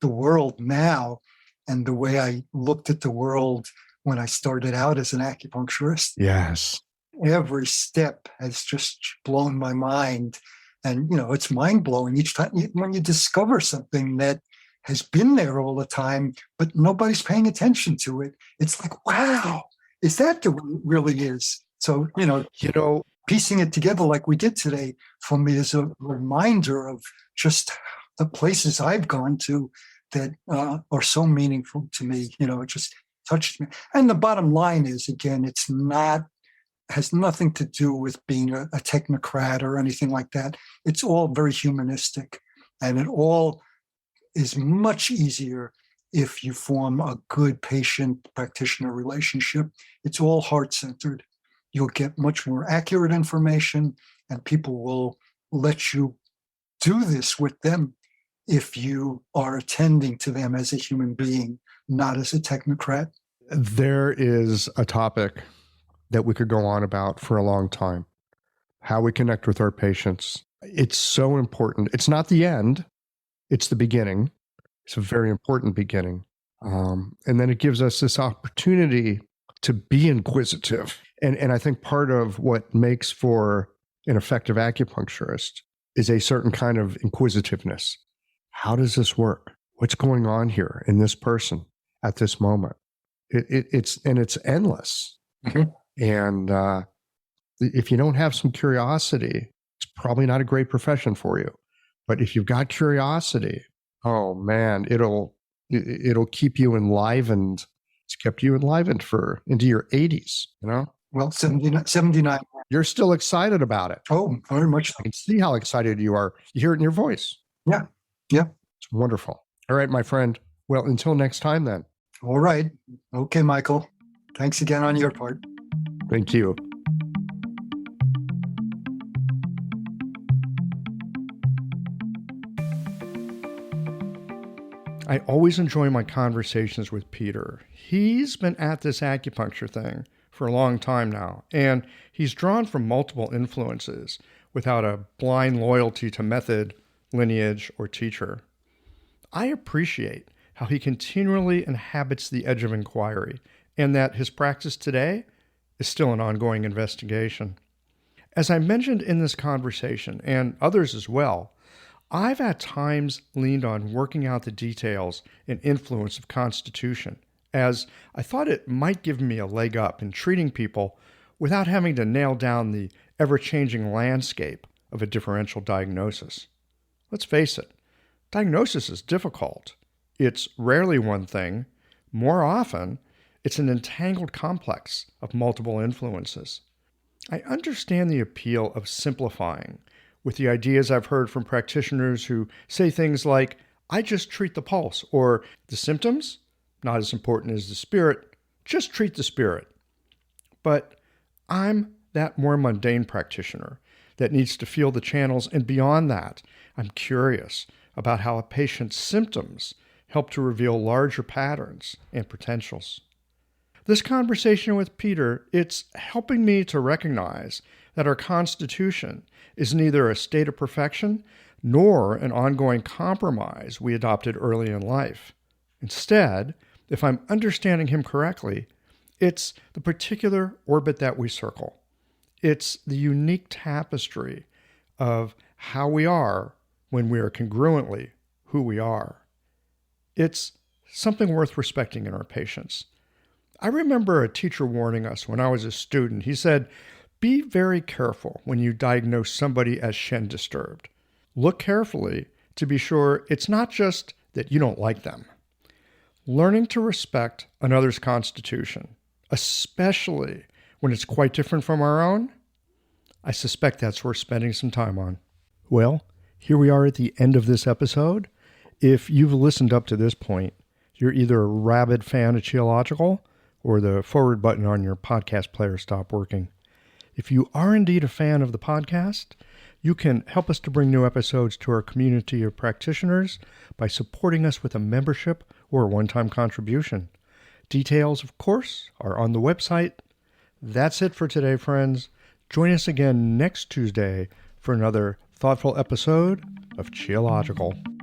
the world now and the way I looked at the world when I started out as an acupuncturist. Yes. Every step has just blown my mind. And, it's mind blowing each time when you discover something that has been there all the time, but nobody's paying attention to it. It's like, wow, is that the way it really is? So, piecing it together like we did today for me is a reminder of just the places I've gone to that are so meaningful to me. It just touches me. And the bottom line is, again, has nothing to do with being a technocrat or anything like that. It's all very humanistic, and it all is much easier if you form a good patient-practitioner relationship. It's all heart-centered. You'll get much more accurate information, and people will let you do this with them if you are attending to them as a human being, not as a technocrat. There is a topic that we could go on about for a long time. How we connect with our patients. It's so important. It's not the end. It's the beginning. It's a very important beginning. And then it gives us this opportunity to be inquisitive. And I think part of what makes for an effective acupuncturist is a certain kind of inquisitiveness. How does this work? What's going on here in this person at this moment? It's endless. Mm-hmm. And if you don't have some curiosity, it's probably not a great profession for you. But if you've got curiosity, oh man, it'll keep you enlivened. It's kept you enlivened into your 80s, Well, 79. You're still excited about it. Oh, very much so. I can see how excited you are. You hear it in your voice. Yeah. Yeah. It's wonderful. All right, my friend. Well, until next time then. All right. Okay, Michael. Thanks again on your part. Thank you. I always enjoy my conversations with Peter. He's been at this acupuncture thing for a long time now, and he's drawn from multiple influences without a blind loyalty to method, lineage, or teacher. I appreciate how he continually inhabits the edge of inquiry, and that his practice today is still an ongoing investigation. As I mentioned in this conversation, and others as well, I've at times leaned on working out the details and influence of constitution, as I thought it might give me a leg up in treating people without having to nail down the ever-changing landscape of a differential diagnosis. Let's face it, diagnosis is difficult. It's rarely one thing. More often, it's an entangled complex of multiple influences. I understand the appeal of simplifying with the ideas I've heard from practitioners who say things like, I just treat the pulse, or the symptoms, not as important as the spirit, just treat the spirit. But I'm that more mundane practitioner that needs to feel the channels, and beyond that, I'm curious about how a patient's symptoms help to reveal larger patterns and potentials. This conversation with Peter, it's helping me to recognize that our constitution is neither a state of perfection nor an ongoing compromise we adopted early in life. Instead, if I'm understanding him correctly, it's the particular orbit that we circle. It's the unique tapestry of how we are when we are congruently who we are. It's something worth respecting in our patients. I remember a teacher warning us when I was a student. He said, be very careful when you diagnose somebody as Shen disturbed. Look carefully to be sure it's not just that you don't like them. Learning to respect another's constitution, especially when it's quite different from our own, I suspect that's worth spending some time on. Well, here we are at the end of this episode. If you've listened up to this point, you're either a rabid fan of Qiological or the forward button on your podcast player stopped working. If you are indeed a fan of the podcast, you can help us to bring new episodes to our community of practitioners by supporting us with a membership or a one-time contribution. Details, of course, are on the website. That's it for today, friends. Join us again next Tuesday for another thoughtful episode of Qiological.